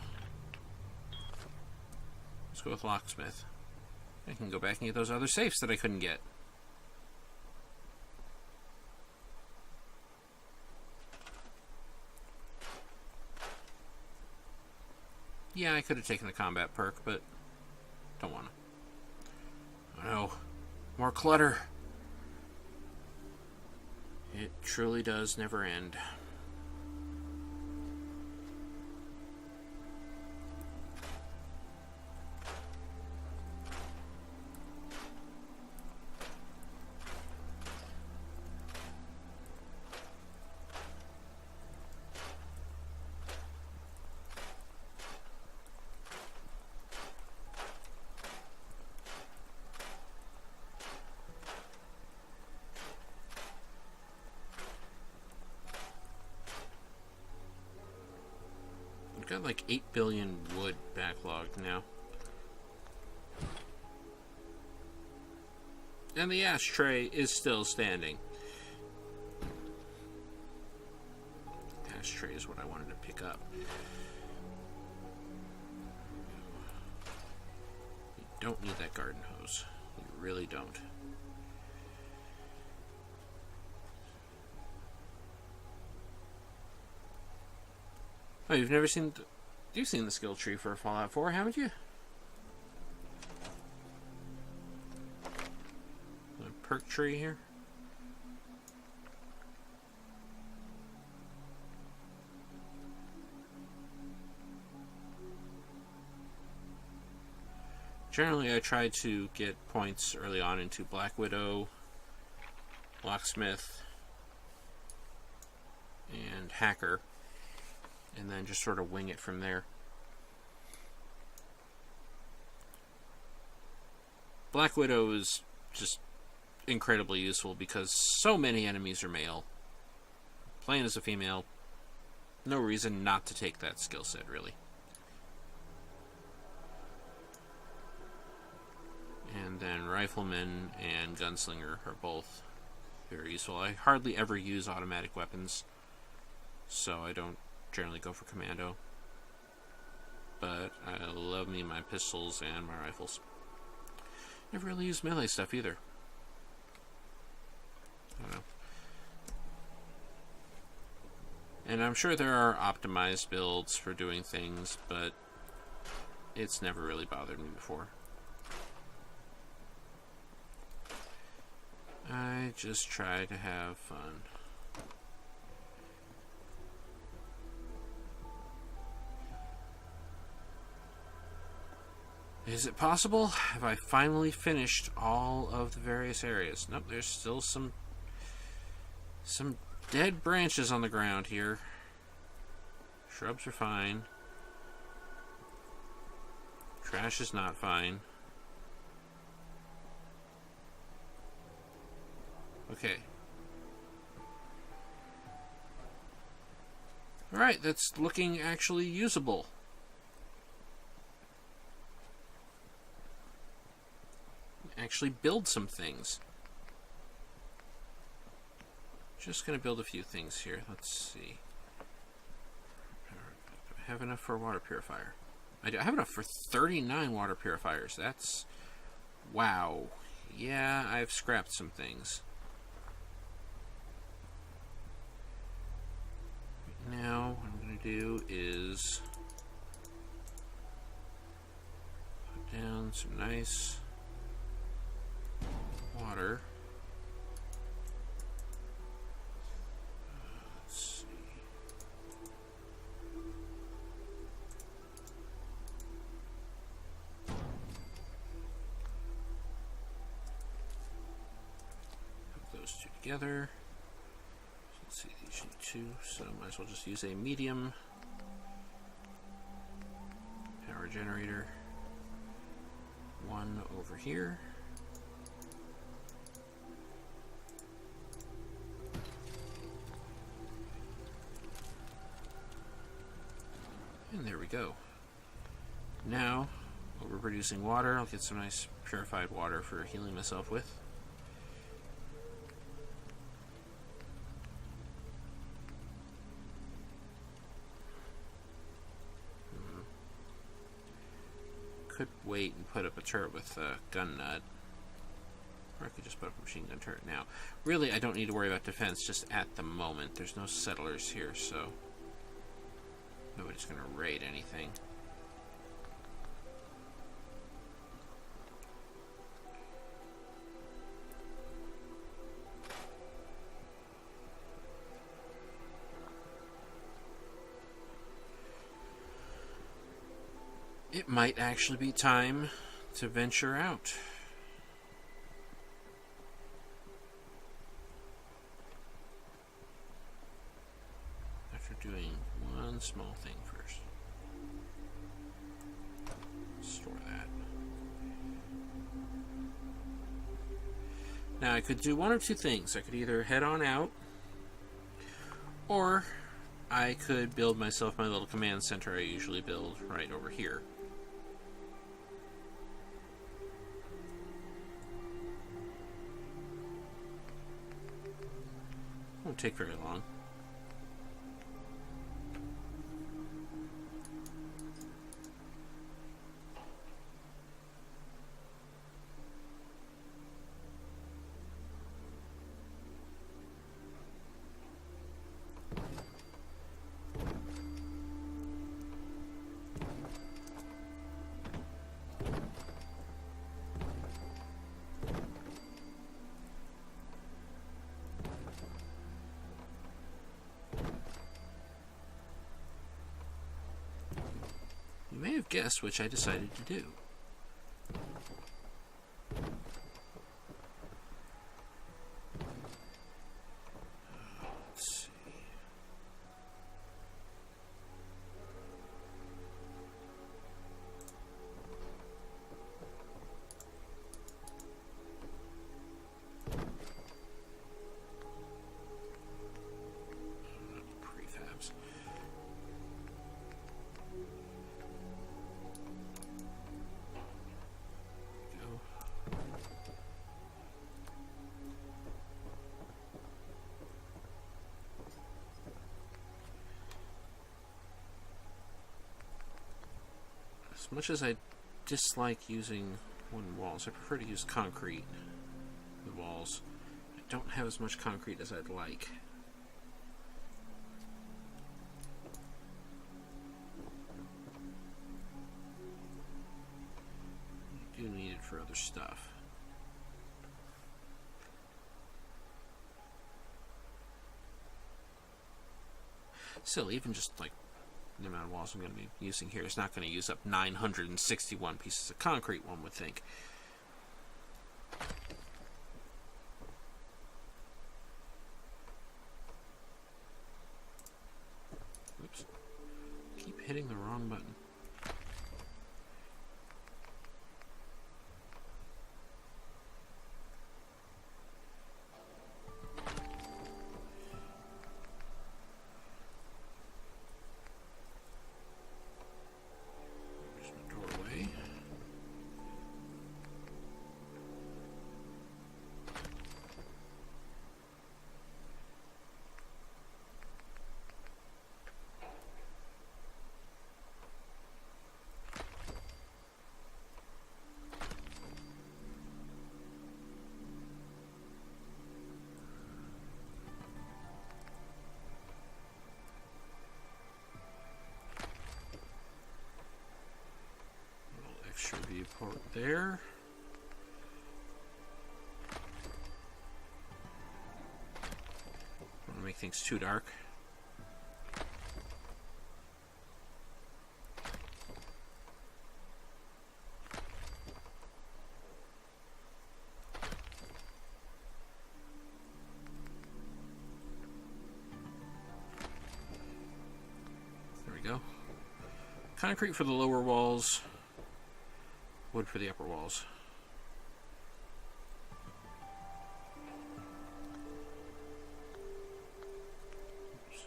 let's go with locksmith. I can go back and get those other safes that I couldn't get. Yeah, I could have taken the combat perk, but don't want to. Oh no, more clutter. It truly does never end. Got like 8 billion wood backlogged now. And the ashtray is still standing. Ashtray is what I wanted to pick up. You don't need that garden hose. You really don't. Oh, you've never seen... You've seen the skill tree for Fallout 4, haven't you? The perk tree here. Generally, I try to get points early on into Black Widow, Locksmith, and Hacker, and then just sort of wing it from there. Black Widow is just incredibly useful because so many enemies are male. Playing as a female, no reason not to take that skill set, really. And then Rifleman and Gunslinger are both very useful. I hardly ever use automatic weapons, so I don't generally go for commando. But I love me my pistols and my rifles. Never really used melee stuff either. I don't know. And I'm sure there are optimized builds for doing things, but it's never really bothered me before. I just try to have fun. Is it possible? Have I finally finished all of the various areas? Nope, there's still some dead branches on the ground here. Shrubs are fine. Trash is not fine. Okay. Alright, that's looking actually usable. Actually build some things. Just gonna build a few things here. Let's see. I have enough for a water purifier. I have enough for 39 water purifiers. That's... wow. Yeah, I've scrapped some things. Now, what I'm going to do is put down some nice water. Let's see. Put those two together. Let's see, these need two, so might as well just use a medium power generator. One over here. And there we go. Now, overproducing water, I'll get some nice purified water for healing myself with. Could wait and put up a turret with a gun nut. Or I could just put up a machine gun turret now. Really, I don't need to worry about defense just at the moment. There's no settlers here, so nobody's going to raid anything. It might actually be time to venture out. After doing one small thing first. Store that. Now I could do one of two things. I could either head on out, or I could build myself my little command center I usually build right over here. Won't take very long. You may have guessed which I decided to do. Let's see. Prefabs. Go. As much as I dislike using wooden walls, I prefer to use concrete in the walls. I don't have as much concrete as I'd like. I do need it for other stuff. Still, even just like the amount of walls I'm going to be using here is not going to use up 961 pieces of concrete, one would think. Oops. Keep hitting the wrong button. There's my doorway. Extra viewport there. Don't want to make things too dark. There we go. Concrete for the lower walls. Wood for the upper walls. Oops.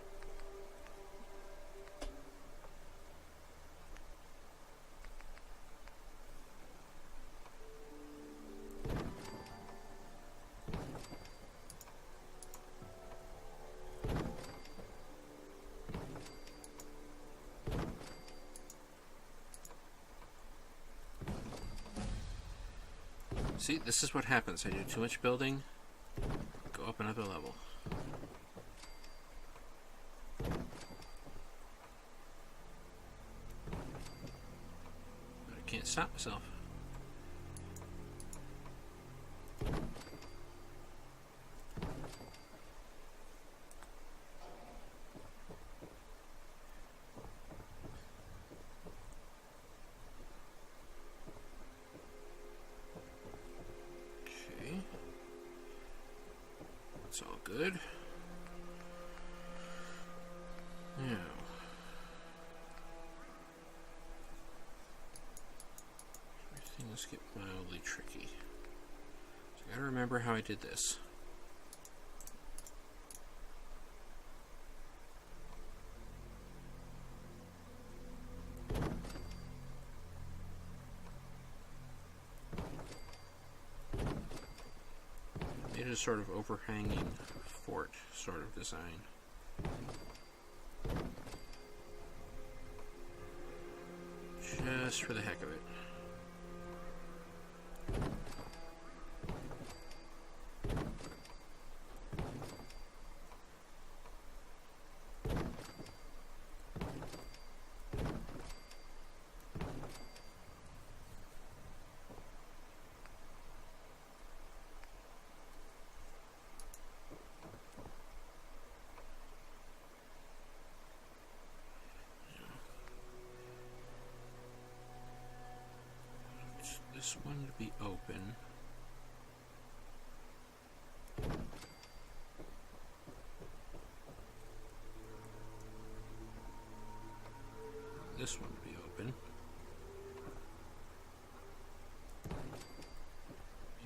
See, this is what happens. I do too much building, go up another level. But I can't stop myself. Let's get mildly tricky. So I gotta remember how I did this. Made it a sort of overhanging fort sort of design. Just for the heck of it. This one to be open. This one to be open.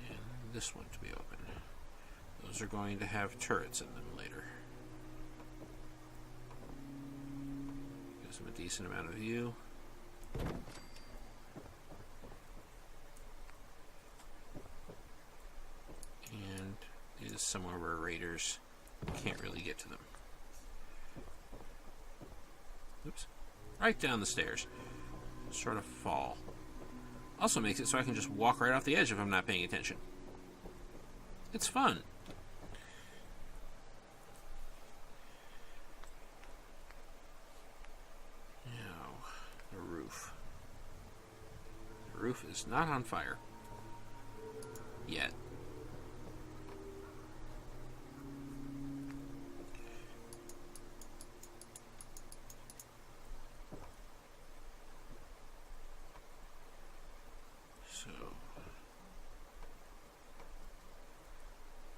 And this one to be open. Those are going to have turrets in them later. Gives them a decent amount of view. Is somewhere where raiders can't really get to them. Oops. Right down the stairs. Sort of fall. Also makes it so I can just walk right off the edge if I'm not paying attention. It's fun. Now, the roof. The roof is not on fire. Yet.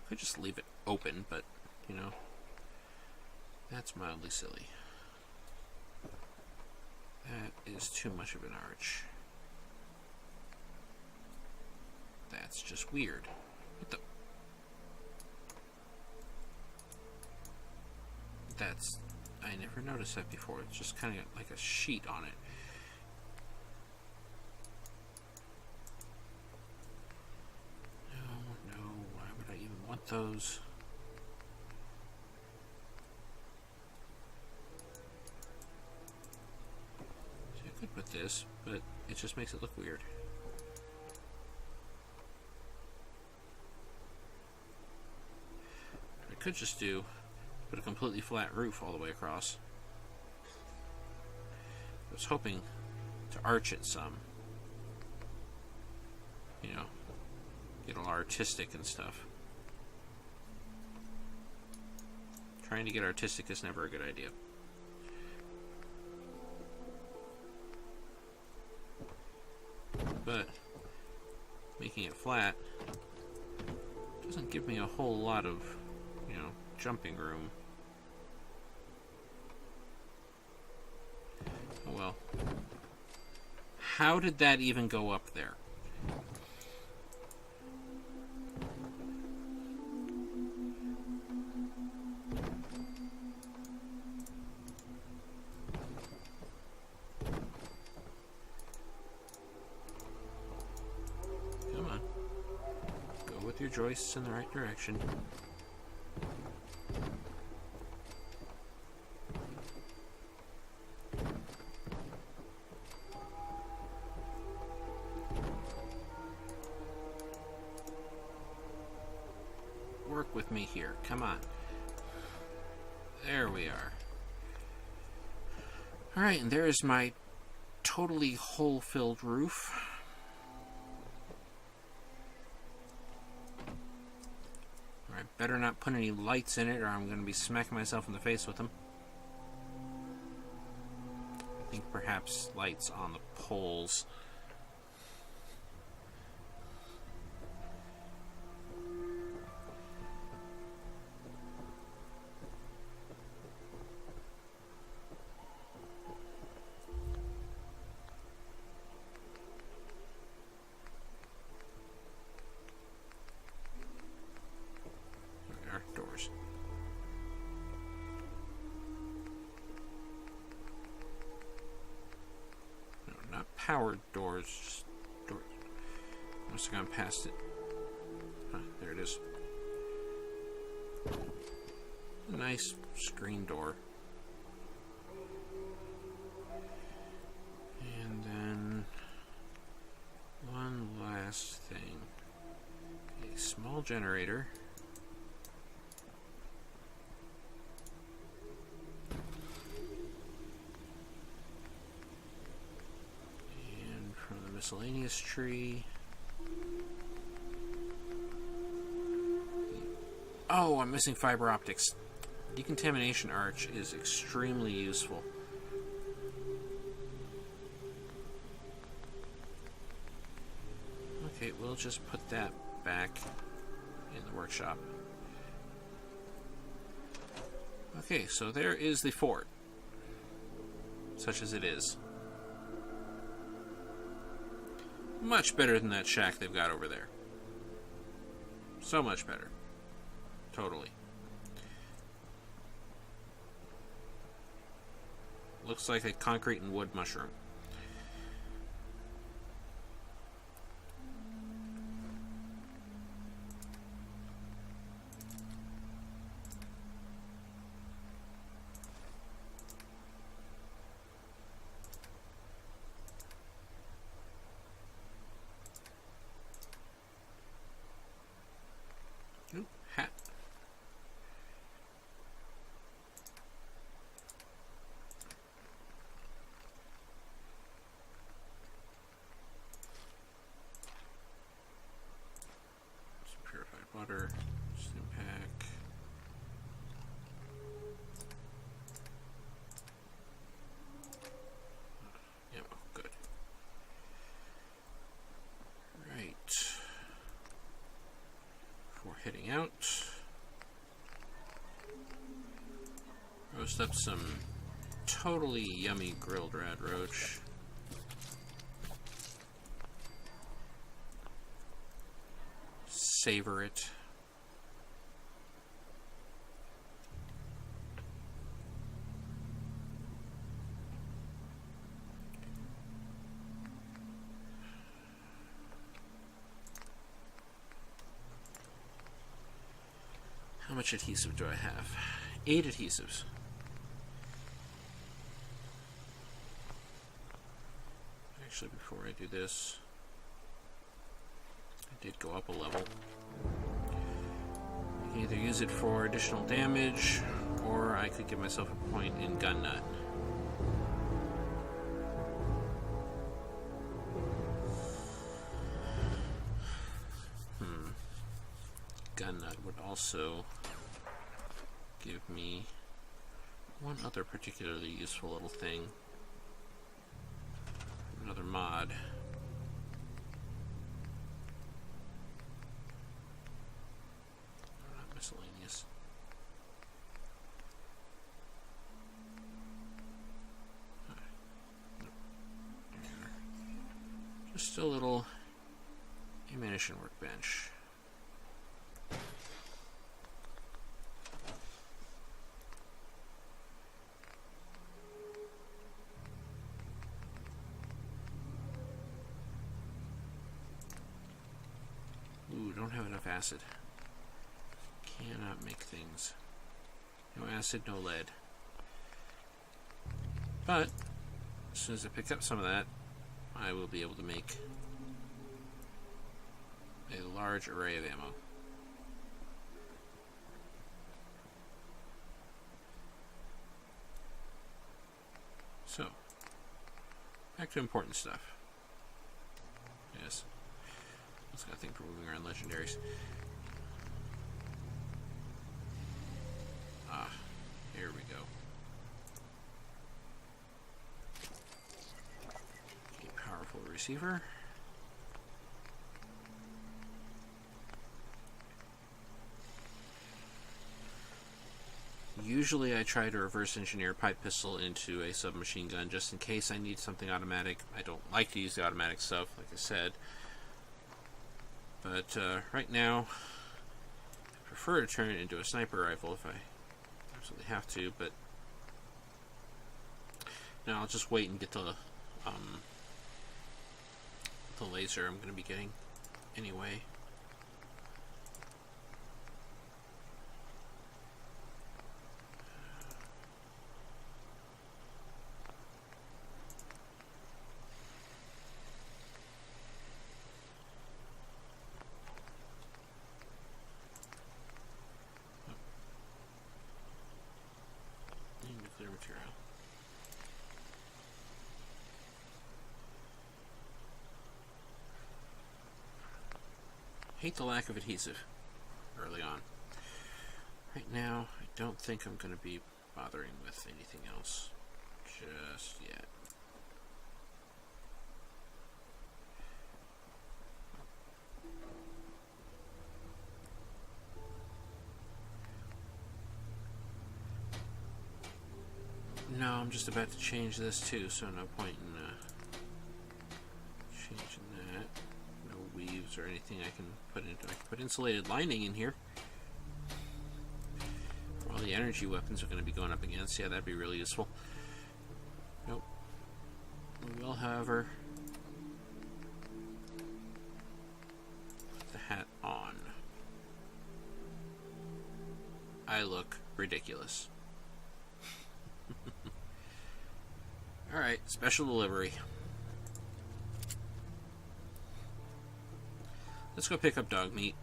Could just leave it open, but, you know, that's mildly silly. That is too much of an arch. That's just weird. What the? That's... I never noticed that before. It's just kind of like a sheet on it. Those. So I could put this, but it just makes it look weird. I could just put a completely flat roof all the way across. I was hoping to arch it some. You know, get all artistic and stuff. Trying to get artistic is never a good idea. But making it flat doesn't give me a whole lot of, you know, jumping room. Oh well. How did that even go up there? Your joists in the right direction. Work with me here. Come on. There we are. Alright, and there is my totally hole-filled roof. Better not put any lights in it or I'm going to be smacking myself in the face with them. I think perhaps lights on the poles. not powered doors, just doors. Must have gone past it. Huh, there it is. A nice screen door. And then one last thing. A small generator. And from the miscellaneous tree. Oh, I'm missing fiber optics. Decontamination arch is extremely useful. Okay, we'll just put that back in the workshop. Okay, so there is the fort. Such as it is. Much better than that shack they've got over there. So much better. Totally. Looks like a concrete and wood mushroom. Ooh, hat. Some purified water. Stim pack. Yeah, well, good. Right. Before heading out, roast up some totally yummy grilled rad roach. Savor it. How much adhesive do I have? 8 adhesives. Actually, before I do this, I did go up a level. I can either use it for additional damage, or I could give myself a point in gun nut. Gun nut would also give me one other particularly useful little thing. Another mod. Not miscellaneous. Just a little ammunition workbench. Ooh, don't have enough acid. Cannot make things. No acid, no lead. But as soon as I pick up some of that, I will be able to make a large array of ammo. So, back to important stuff. Yes. Let's got a thing for moving around legendaries. Ah, here we go. A powerful receiver. Usually I try to reverse engineer pipe pistol into a submachine gun just in case I need something automatic. I don't like to use the automatic stuff, like I said. But right now, I prefer to turn it into a sniper rifle if I absolutely have to, but now I'll just wait and get the the laser I'm going to be getting anyway. Nuclear material. Hate the lack of adhesive early on. Right now, I don't think I'm going to be bothering with anything else just yet. No, I'm just about to change this too, so no point in changing that. No weaves or anything I can put into. I can put insulated lining in here. For all the energy weapons are going to be going up against. Yeah, that'd be really useful. Nope. We will, however, put the hat on. I look ridiculous. Alright, special delivery. Let's go pick up dog meat.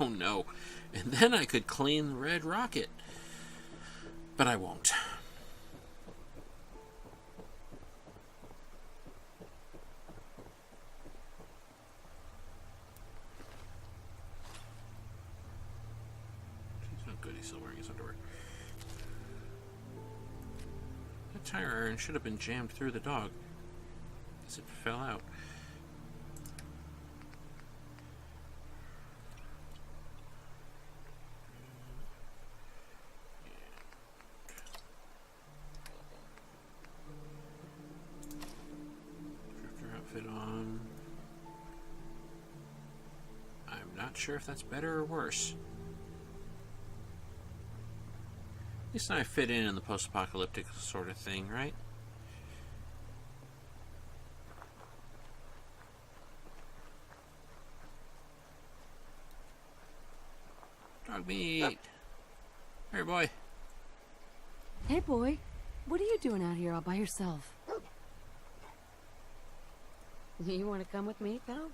Oh no. And then I could clean the red rocket. But I won't. Good, he's still wearing his underwear. That tire iron should have been jammed through the dog as it fell out. Drifter outfit on. I'm not sure if that's better or worse. At least I fit in the post-apocalyptic sort of thing, right? Dog meat. Here, boy. Hey, boy. What are you doing out here all by yourself? You want to come with me, pal?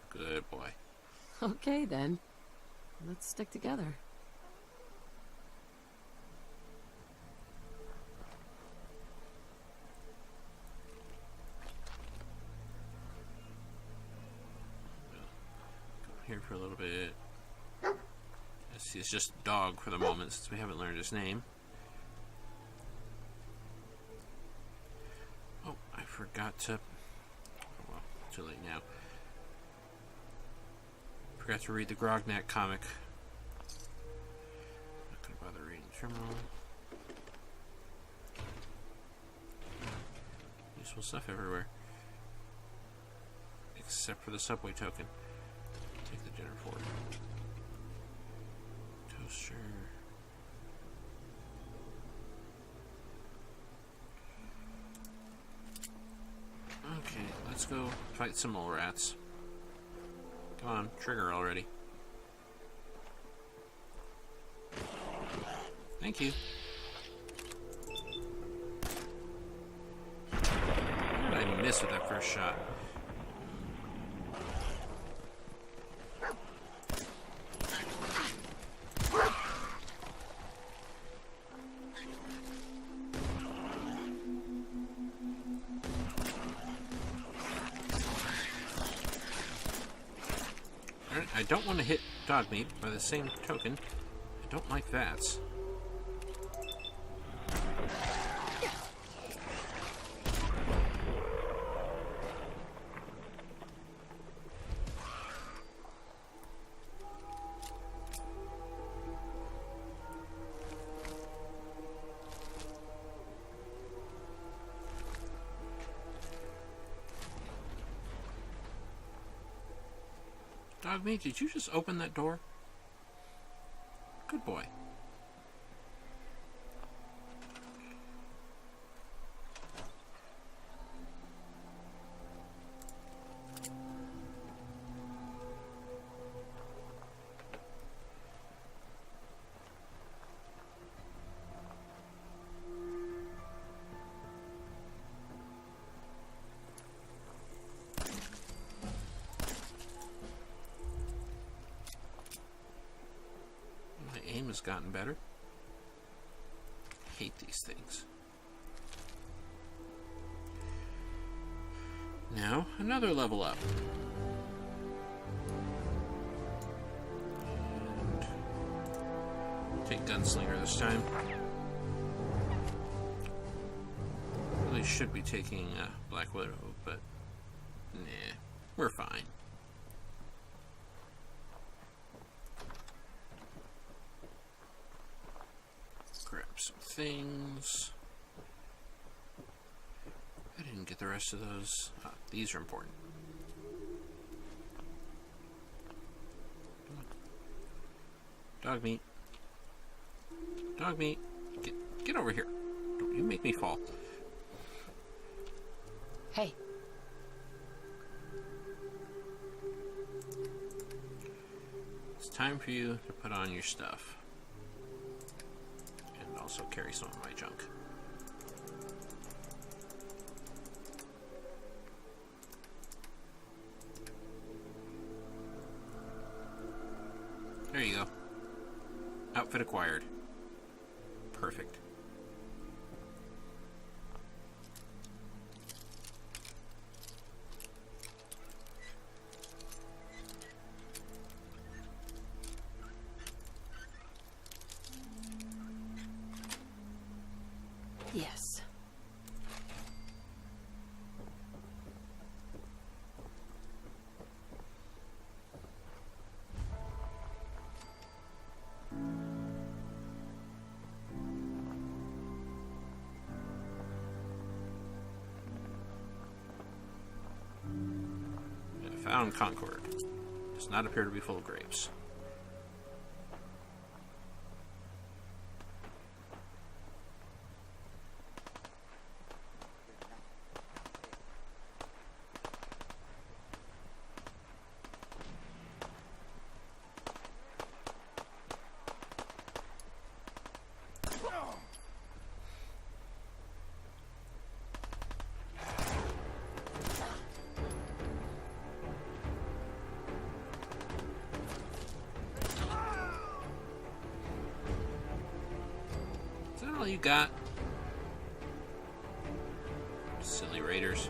Good boy. Okay, then. Let's stick together. Here for a little bit. It's just dog for the moment since we haven't learned his name. Oh, I forgot to... Oh, well, too late now. Forgot to read the Grognak comic. Not gonna bother reading Terminal. Useful stuff everywhere. Except for the subway token. Take the dinner fork. Toaster. Okay, let's go fight some mole rats. Come on, trigger already. Thank you. How did I miss with that first shot? I don't want to hit dog meat. By the same token, I don't like VATS. Dog meat, did you just open that door? Good boy. aim has gotten better. Hate these things. Now, another level up. And take Gunslinger this time. Really should be taking Black Widow, but nah, we're fine. Grab some things. I didn't get the rest of those. These are important. Come on. Dog meat. Dog meat. Get over here. Don't you make me fall. Hey. It's time for you to put on your stuff. And also carry some of my junk. There you go. Outfit acquired. Perfect. Yes. Found Concord. Does not appear to be full of grapes. Is that all you got? Silly raiders.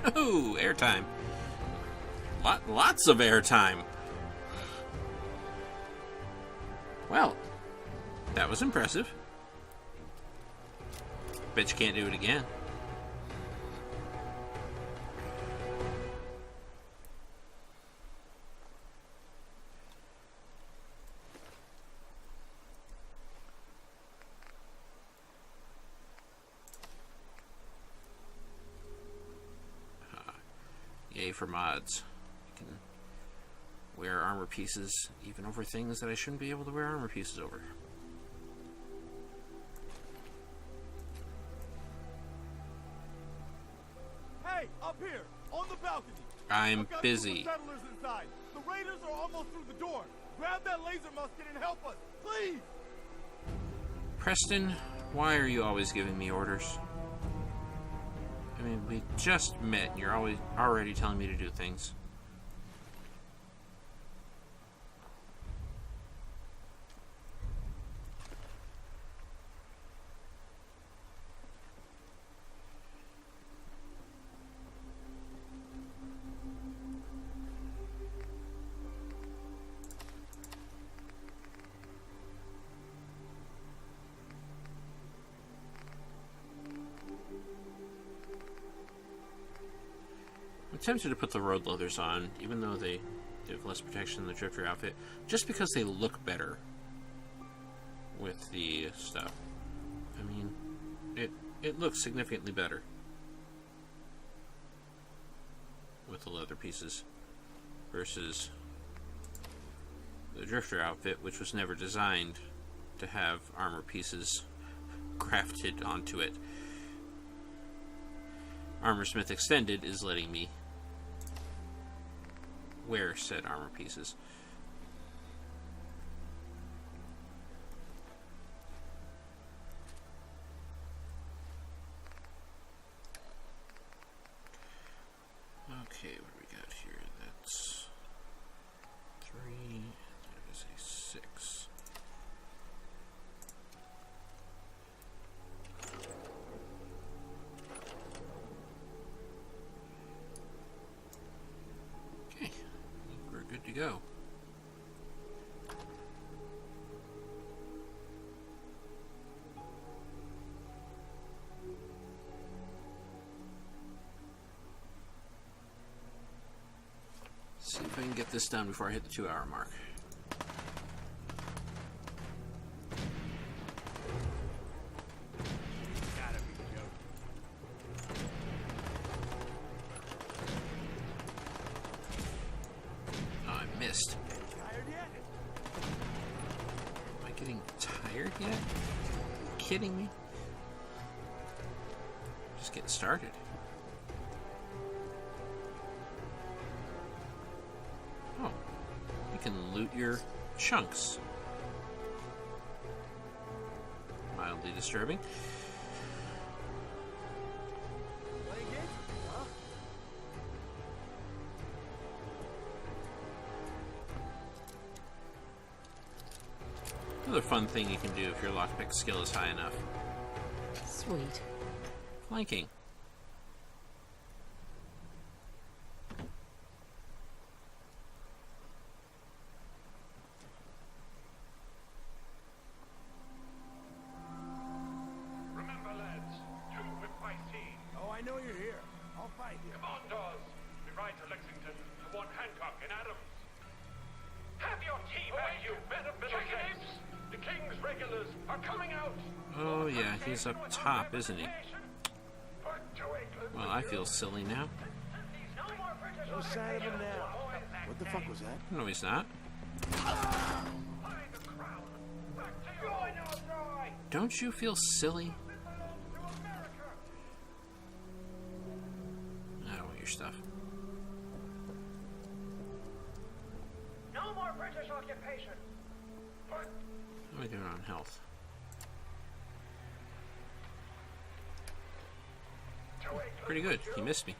No, airtime. Lots of airtime. Well, that was impressive. Bet you can't do it again. Yay for mods. You can wear armor pieces even over things that I shouldn't be able to wear armor pieces over. Hey, up here, on the balcony. I'm I've got busy. some settlers inside. The raiders are almost through the door. Grab that laser musket and help us, please. Preston, why are you always giving me orders? I mean, we just met and you're already telling me to do things. I'm tempted to put the road leathers on, even though they give less protection than the Drifter outfit, just because they look better with the stuff. I mean, it looks significantly better with the leather pieces versus the Drifter outfit, which was never designed to have armor pieces crafted onto it. Armorsmith Extended is letting me wear said armor pieces. Okay, what do we got here? That's 3. That is a 6. Okay, I think we're good to go. See if I can get this done before I hit the 2-hour mark. Gotta be joking. Oh, I missed. Tired yet? Am I getting tired yet? Are you kidding me? Just getting started. Oh, you can loot your chunks. Mildly disturbing. Playing games? Huh? Another fun thing you can do if your lockpick skill is high enough. Sweet. Flanking. Remember, lads, two with my team. Oh, I know you're here. I'll find you. Commandos, we ride to Lexington to warn Hancock and Adams. Have your team back, you men of middle apes! The King's regulars are coming out! Oh yeah, he's up top, isn't he? Well, I feel silly now. No sign of him now. What the fuck was that? No, he's not. Don't you feel silly? I don't want your stuff. No more British occupation! How am I doing on health? Pretty good. He missed me.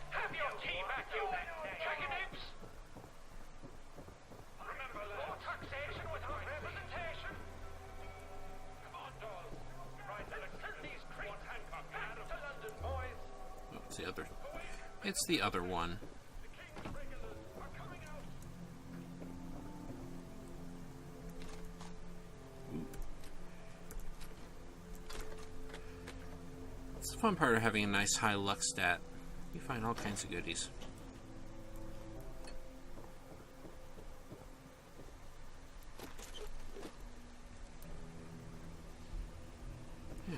Have your team back, you chicken apes! Remember, more taxation without representation! Commandos, ride to Lexington, these creeps, Hancock and Adams. To London, boys! Oh, it's the other. It's the other one. The King's regulars are coming out! It's the fun part of having a nice high luck stat. You find all kinds of goodies. Now,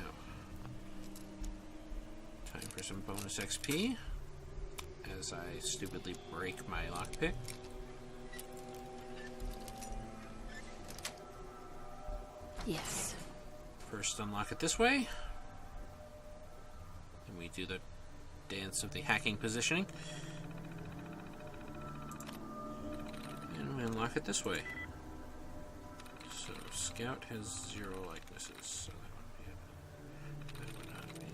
time for some bonus XP as I stupidly break my lockpick. Yes. First, unlock it this way. And we do the dance of the hacking positioning. And we unlock it this way. So, Scout has 0 likenesses, so that would not be,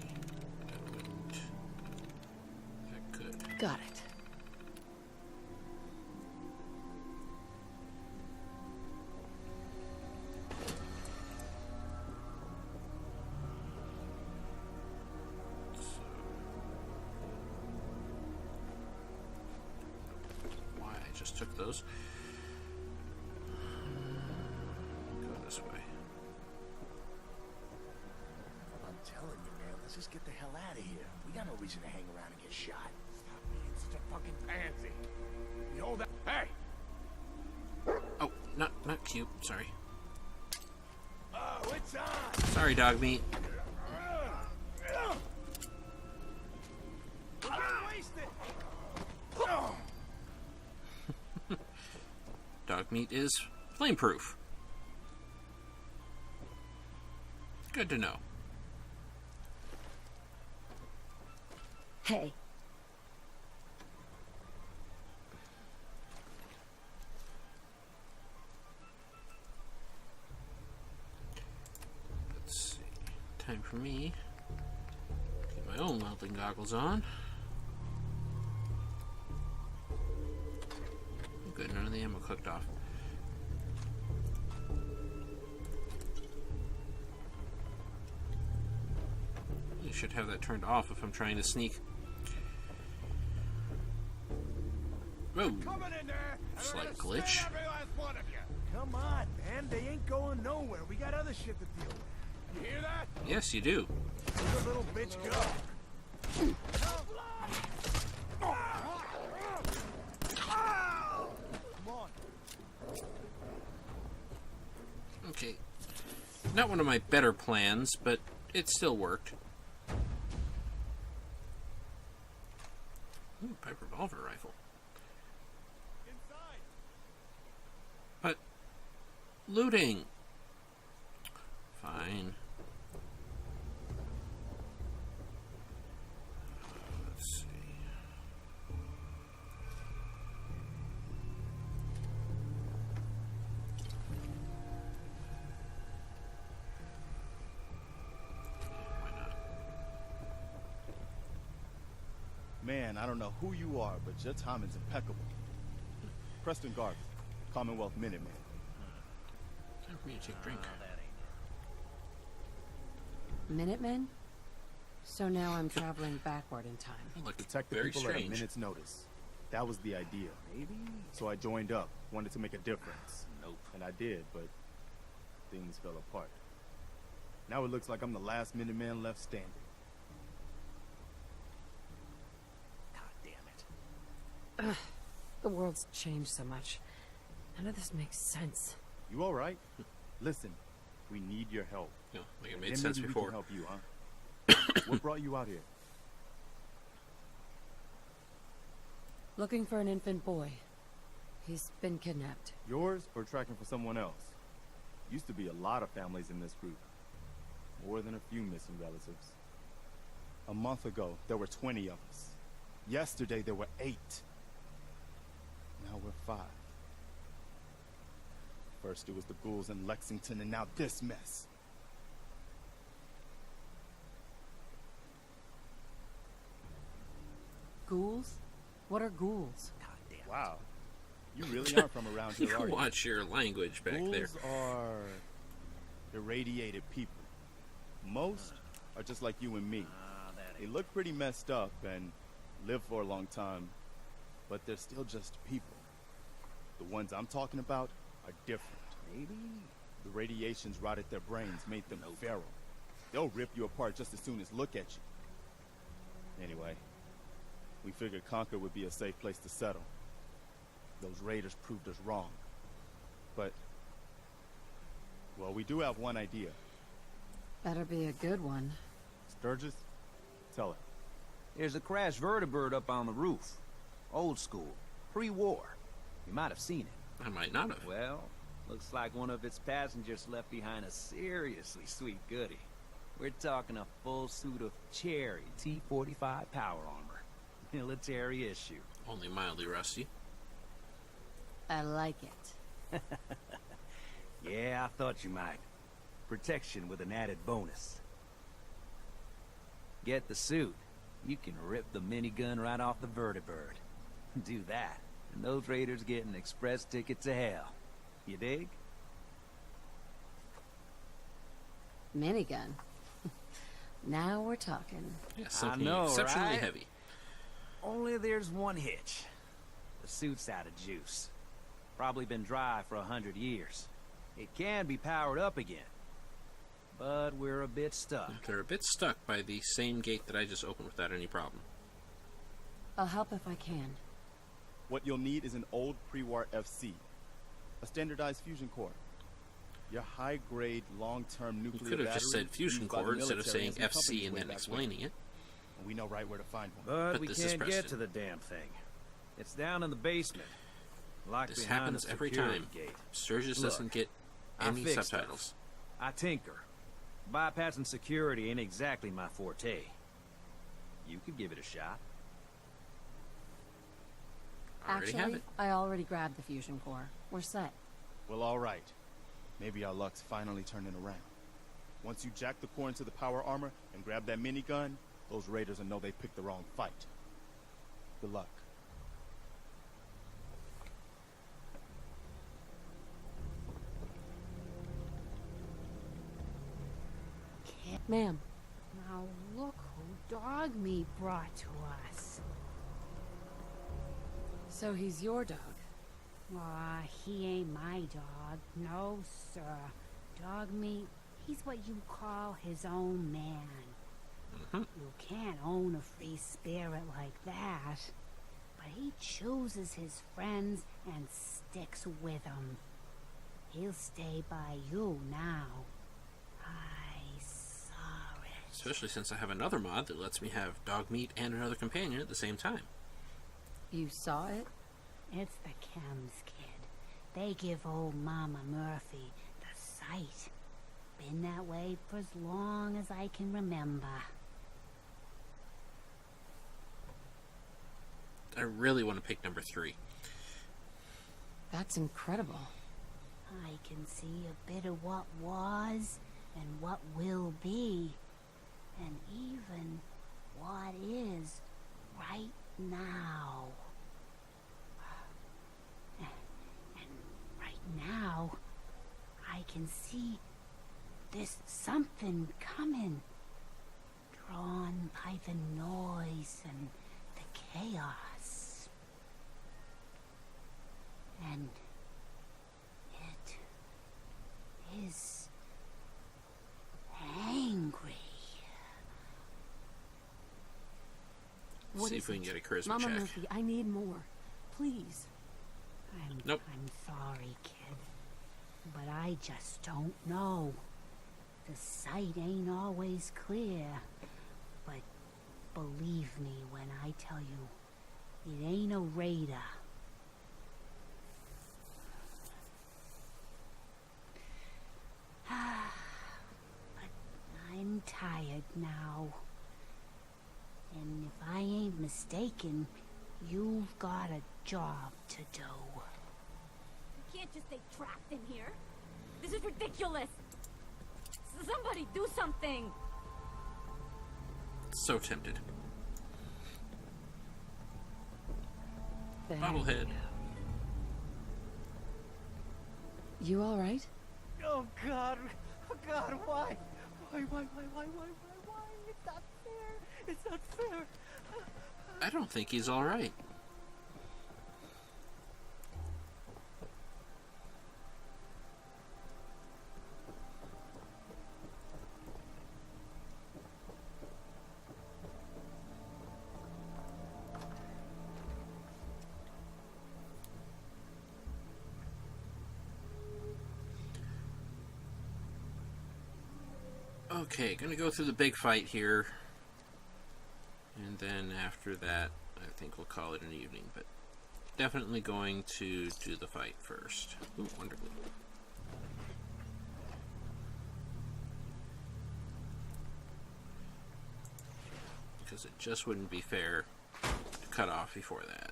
that wouldn't, that could. Got it. Why I just took those. Go this way. I'm telling you, man. Let's just get the hell out of here. We got no reason to hang around and get shot. Stop being such a fucking pansy. You hold that. Hey! Oh, not cute. Sorry. Oh, it's on! Sorry, dog meat. We're getting wasted! Dog meat is flameproof. Good to know. Hey. for me. Get my own welding goggles on. Good, none of the ammo cooked off. You should have that turned off if I'm trying to sneak. Whoa! Coming in there. Slight glitch. Every last one of you. Come on, man. They ain't going nowhere. We got other shit to deal with. You hear that? Yes, you do. Let the little bitch go. Come on. Okay. Not one of my better plans, but it still worked. Ooh, pipe revolver rifle. Inside. But looting. Fine. Let's see. Why not? Man, I don't know who you are, but your timing's impeccable. Preston Garvey, Commonwealth Minuteman. Time for me to take a drink. Minutemen? So now I'm traveling backward in time. Look, Protect the very people at a strange. minute's notice. That was the idea. Maybe. So I joined up, wanted to make a difference. Nope. And I did, but things fell apart. Now it looks like I'm the last Minuteman left standing. God damn it. The world's changed so much. None of this makes sense. You all right? Listen, we need your help. No, like it made And sense maybe we before. can help you, huh? What brought you out here? Looking for an infant boy. He's been kidnapped. Yours or tracking for someone else? Used to be a lot of families in this group. More than a few missing relatives. A month ago, there were 20 of us. Yesterday, there were 8. Now we're 5. First it was the ghouls in Lexington, and now this mess. Ghouls? What are ghouls? Wow. You really aren't from around here, You are you? watch your language back there. Ghouls are irradiated people. Most are just like you and me. They look pretty messed up and live for a long time, but they're still just people. The ones I'm talking about are different. Maybe the radiations rotted their brains, made them feral. They'll rip you apart just as soon as look at you. Anyway, we figured Concord would be a safe place to settle. Those raiders proved us wrong. But, well, we do have one idea. Better be a good one. Sturgis, tell it. There's a crashed vertibird up on the roof. Old school. Pre-war. You might have seen it. I might not have. Well, looks like one of its passengers left behind a seriously sweet goodie. We're talking a full suit of cherry T-45 power armor. Military issue. Only mildly rusty. I like it. Yeah, I thought you might. Protection with an added bonus. Get the suit. You can rip the minigun right off the vertibird. Do that, and those raiders get an express ticket to hell. You dig? Minigun. Now we're talking. Yeah, something know, exceptionally right? heavy. Only there's one hitch. The suit's out of juice. Probably been dry for 100 years. It can be powered up again. But we're a bit stuck. They're a bit stuck by the same gate that I just opened without any problem. I'll help if I can. What you'll need is an old pre-war FC, a standardized fusion core. Your high-grade, long-term You nuclear could have just battery said fusion used by the core instead of military saying and some FC companies and way then back explaining when. it. And we know right where to find one. But we this is can't get Preston. to the damn thing. It's down in the basement. Locked This behind happens the every security time. Gate. Sturgis Look, doesn't get I any fix subtitles. I tinker. Bypassing security ain't exactly my forte. You could give it a shot. I already have Actually, it. I already grabbed the fusion core. We're set. Well, all right. Maybe our luck's finally turning around. Once you jack the core into the power armor and grab that minigun, those raiders will know they picked the wrong fight. Good luck. Ma'am, Now look who Dog Meat brought to us. so he's your dog. Aw, he ain't my dog. No, sir. Dog Meat, he's what you call his own man. You can't own a free spirit like that. But he chooses his friends and sticks with them. He'll stay by you now. I saw it. Especially since I have another mod that lets me have dog meat and another companion at the same time. You saw it? It's the Chems, kid. They give old Mama Murphy the sight. Been that way for as long as I can remember. I really want to pick number 3. That's incredible. I can see a bit of what was and what will be, and even what is right now. And right now, I can see there's something coming, drawn by the noise and the chaos. And it is angry. What See is if we can it? get a charisma Mama check. Murphy, I need more. Please. Nope. I'm sorry, kid. But I just don't know. The sight ain't always clear. But believe me when I tell you, it ain't a raider. But I'm tired now. And if I ain't mistaken, you've got a job to do. You can't just stay trapped in here. This is ridiculous. Somebody do something. So tempted. There Bobblehead. we go. You all right? Oh God! Oh God! Why? Why? It's not fair! It's not fair! I don't think he's alright. Okay, gonna go through the big fight here. And then after that, I think we'll call it an evening. But definitely going to do the fight first. Ooh, wonderful. Because it just wouldn't be fair to cut off before that.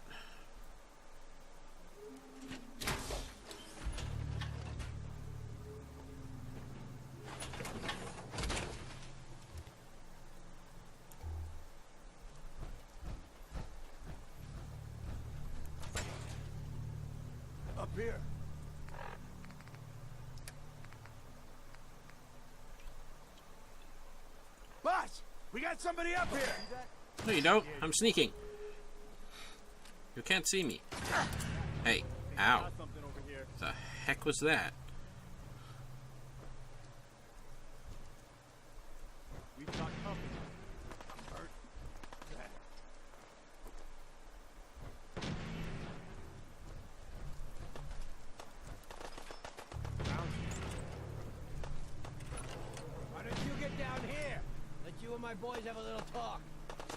Up here. Boss, we got somebody up here. No, you don't. I'm sneaking. You can't see me. Hey, ow. Got something over here. The heck was that? We've got company. I'm hurt. Why don't you get down here? Let you and my boys have a little talk.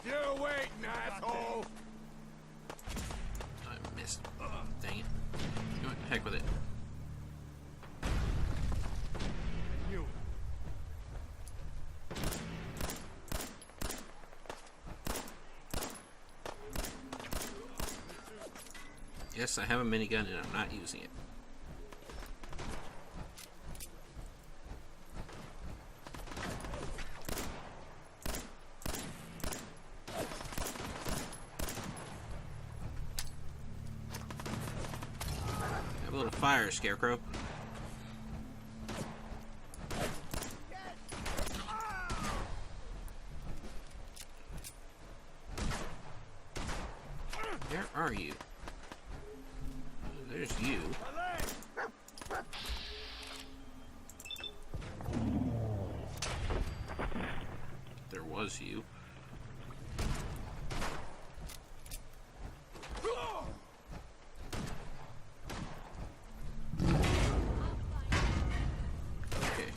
Still waiting, asshole. I missed. Dang it. You know what? Heck with it. You. Yes, I have a minigun and I'm not using it. little fire, Scarecrow. Where are you? There's you. There was you. Okay.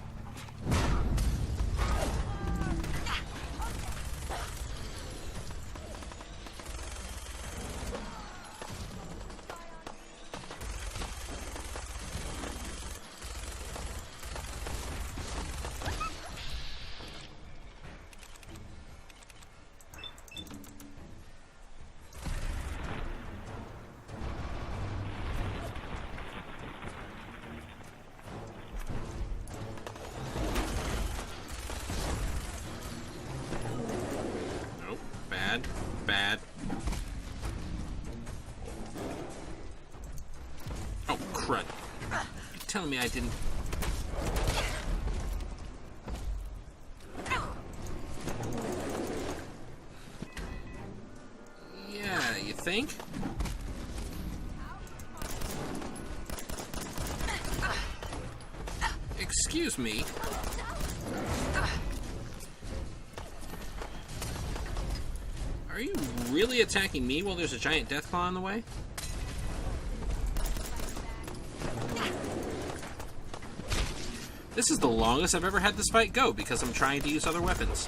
Nope. Bad. Bad. Oh, crud. You're telling me I didn't... Yeah, you think? Excuse me. Are you really attacking me while there's a giant Deathclaw in the way? This is the longest I've ever had this fight go because I'm trying to use other weapons.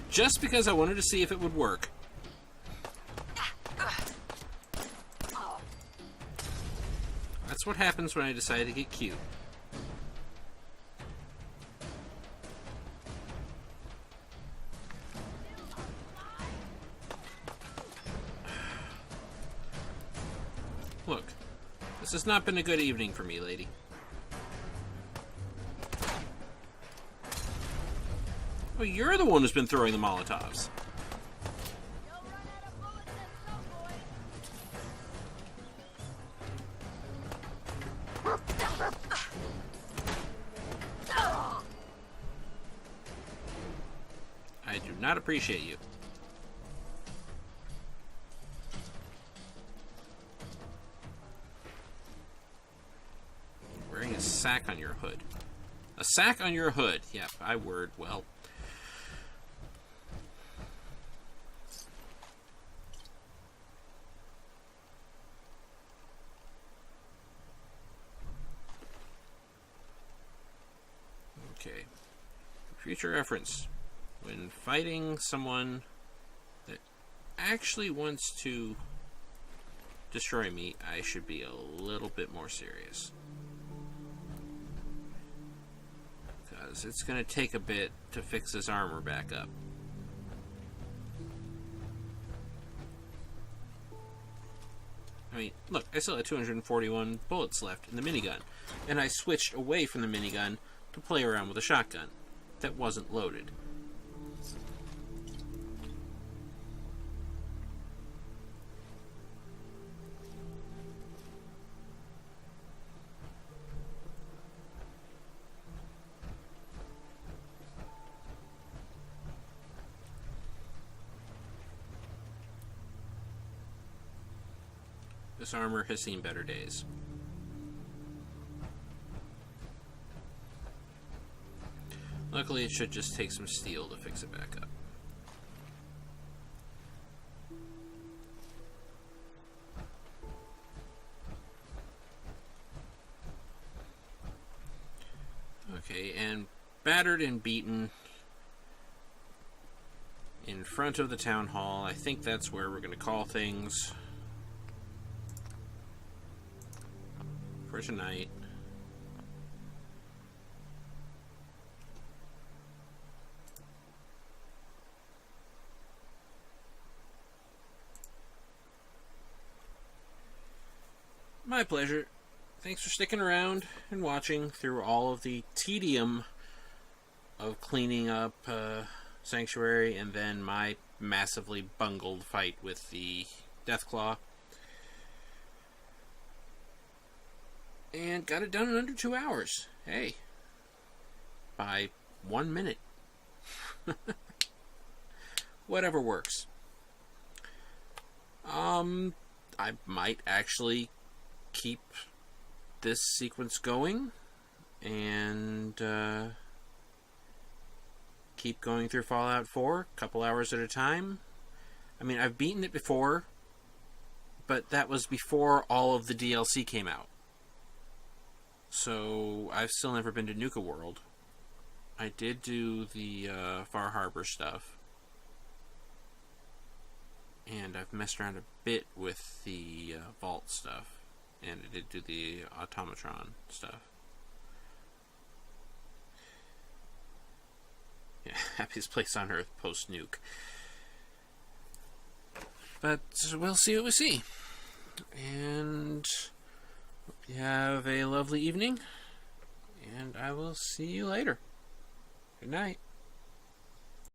Just because I wanted to see if it would work. That's what happens when I decide to get cute. Look, this has not been a good evening for me, lady. Oh, you're the one who's been throwing the Molotovs. I do not appreciate you. Wearing a sack on your hood. A sack on your hood. Yeah, I word well. Okay. Future reference. When fighting someone that actually wants to destroy me, I should be a little bit more serious. Because it's going to take a bit to fix this armor back up. I mean, look, I still had 241 bullets left in the minigun, and I switched away from the minigun to play around with a shotgun that wasn't loaded. This armor has seen better days. Luckily, it should just take some steel to fix it back up. Okay, and battered and beaten in front of the town hall. I think that's where we're going to call things for tonight. My pleasure. Thanks for sticking around and watching through all of the tedium of cleaning up Sanctuary, and then my massively bungled fight with the Deathclaw. And got it done in under 2 hours. Hey. By 1 minute. Whatever works. I might actually keep this sequence going and keep going through Fallout 4 a couple hours at a time. I mean, I've beaten it before, but that was before all of the DLC came out. So I've still never been to Nuka World. I did do the Far Harbor stuff. And I've messed around a bit with the Vault stuff. And I did do the Automatron stuff. Yeah, happiest place on Earth post-nuke. But we'll see what we see. And hope you have a lovely evening. And I will see you later. Good night.